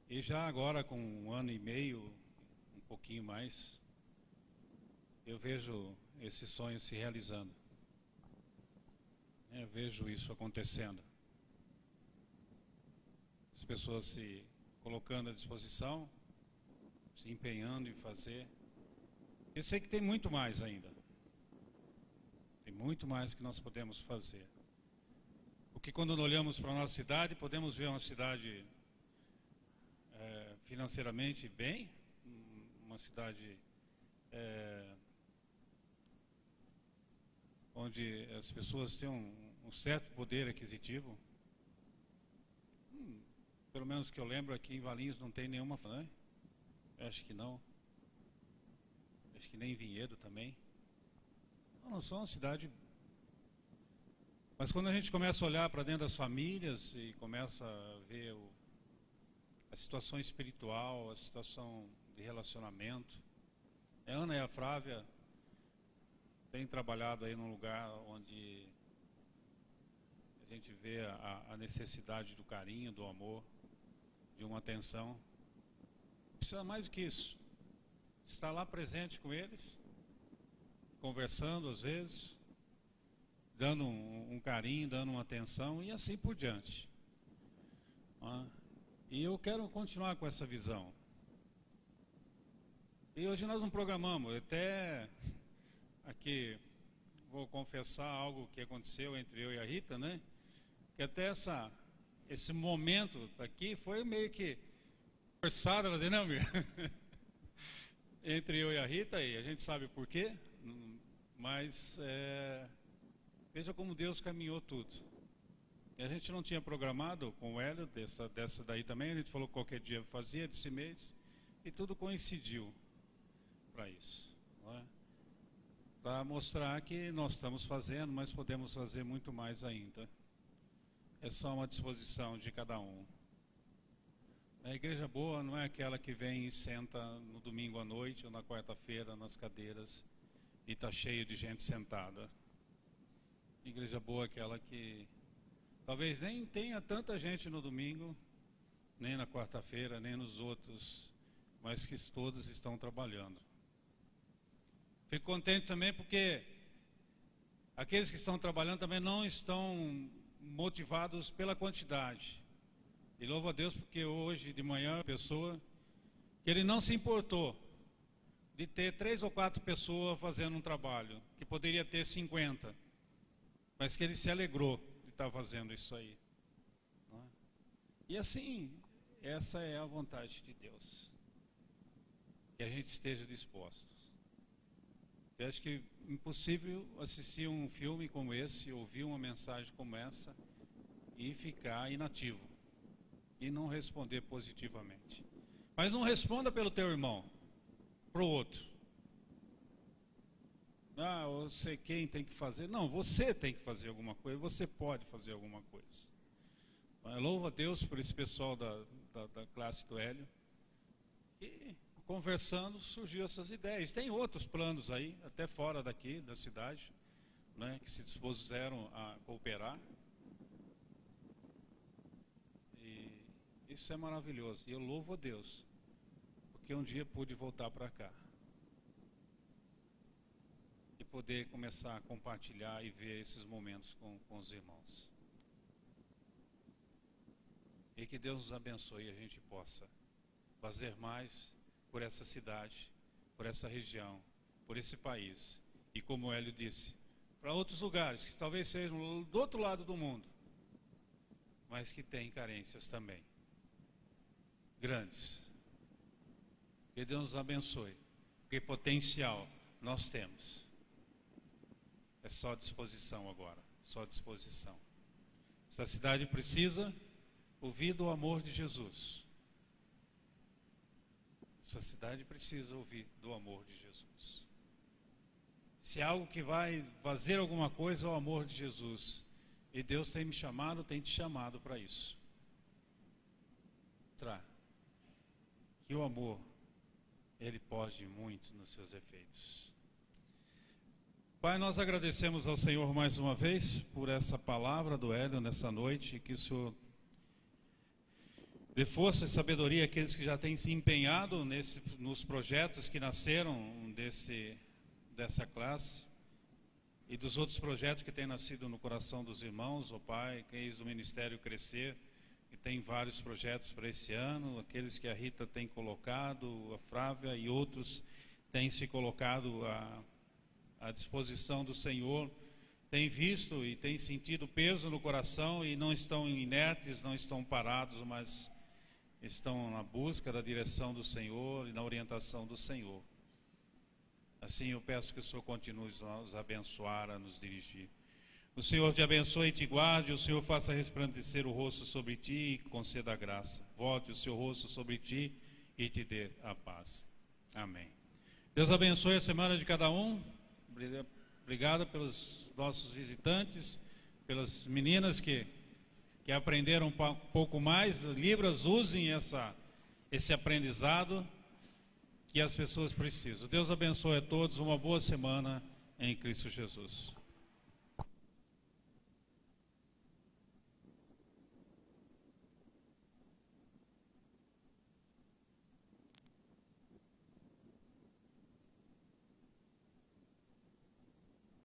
E já agora, com 1 ano e meio, um pouquinho mais, eu vejo esse sonho se realizando. Eu vejo isso acontecendo. As pessoas se colocando à disposição, se empenhando em fazer. Eu sei que tem muito mais ainda. Tem muito mais que nós podemos fazer. Porque quando olhamos para a nossa cidade, podemos ver uma cidade financeiramente bem, uma cidade onde as pessoas têm um certo poder aquisitivo. Pelo menos que eu lembro, aqui em Valinhos não tem nenhuma, né? Acho que não. Acho que nem em Vinhedo também. Não sou uma cidade. Mas quando a gente começa a olhar para dentro das famílias e começa a ver a situação espiritual, a situação de relacionamento. A Ana e a Flávia têm trabalhado aí num lugar onde a gente vê a necessidade do carinho, do amor, de uma atenção. Precisa mais do que isso. Estar lá presente com eles, conversando às vezes, dando um carinho, dando uma atenção e assim por diante. E eu quero continuar com essa visão. E hoje nós não programamos, até aqui vou confessar algo que aconteceu entre eu e a Rita, né? Que até esse momento aqui foi meio que forçado, não, amiga? Entre eu e a Rita, e a gente sabe por quê, mas veja como Deus caminhou tudo. E a gente não tinha programado com o Hélio, dessa daí também, a gente falou que qualquer dia fazia, desse mês, e tudo coincidiu para isso. Para mostrar que nós estamos fazendo, mas podemos fazer muito mais ainda. É só uma disposição de cada um. A igreja boa não é aquela que vem e senta no domingo à noite ou na quarta-feira nas cadeiras e está cheio de gente sentada. A igreja boa é aquela que talvez nem tenha tanta gente no domingo, nem na quarta-feira, nem nos outros, mas que todos estão trabalhando. Fico contente também porque aqueles que estão trabalhando também não estão motivados pela quantidade. E louvo a Deus porque hoje de manhã a pessoa que ele não se importou de ter 3 ou 4 pessoas fazendo um trabalho, que poderia ter 50, mas que ele se alegrou de estar fazendo isso aí. Não é? E assim, essa é a vontade de Deus, que a gente esteja disposto. Eu acho que é impossível assistir um filme como esse, ouvir uma mensagem como essa e ficar inativo e não responder positivamente. Mas não responda pelo teu irmão, para o outro. Eu sei quem tem que fazer. Não, você tem que fazer alguma coisa, você pode fazer alguma coisa. Eu louvo a Deus por esse pessoal da classe do Hélio. E conversando surgiu essas ideias. Tem outros planos aí, até fora daqui, da cidade, né, que se dispuseram a cooperar. E isso é maravilhoso. E eu louvo a Deus, porque um dia pude voltar para cá. poder começar a compartilhar e ver esses momentos com os irmãos. E que Deus nos abençoe e a gente possa fazer mais por essa cidade, por essa região, por esse país. E como o Hélio disse, para outros lugares que talvez sejam do outro lado do mundo, mas que têm carências também grandes. Que Deus nos abençoe, porque potencial nós temos. É só disposição agora, só disposição. Essa cidade precisa ouvir do amor de Jesus. Essa cidade precisa ouvir do amor de Jesus. Se há algo que vai fazer alguma coisa, é o amor de Jesus. E Deus tem me chamado, tem te chamado para isso. Que o amor, ele pode muito nos seus efeitos. Pai, nós agradecemos ao Senhor mais uma vez por essa palavra do Hélio nessa noite, que o Senhor dê força e sabedoria àqueles que já têm se empenhado nos projetos que nasceram dessa classe e dos outros projetos que têm nascido no coração dos irmãos, ó Pai, que eis do Ministério Crescer, que tem vários projetos para esse ano, aqueles que a Rita tem colocado, a Flávia e outros têm se colocado à disposição do Senhor, têm visto e têm sentido peso no coração e não estão inertes, não estão parados, mas estão na busca da direção do Senhor e na orientação do Senhor. Assim eu peço que o Senhor continue a nos abençoar, a nos dirigir. O Senhor te abençoe e te guarde, o Senhor faça resplandecer o rosto sobre ti e conceda a graça. Volte o seu rosto sobre ti e te dê a paz. Amém. Deus abençoe a semana de cada um. Obrigado pelos nossos visitantes, pelas meninas que aprenderam um pouco mais. Libras, usem esse aprendizado que as pessoas precisam. Deus abençoe a todos, uma boa semana em Cristo Jesus.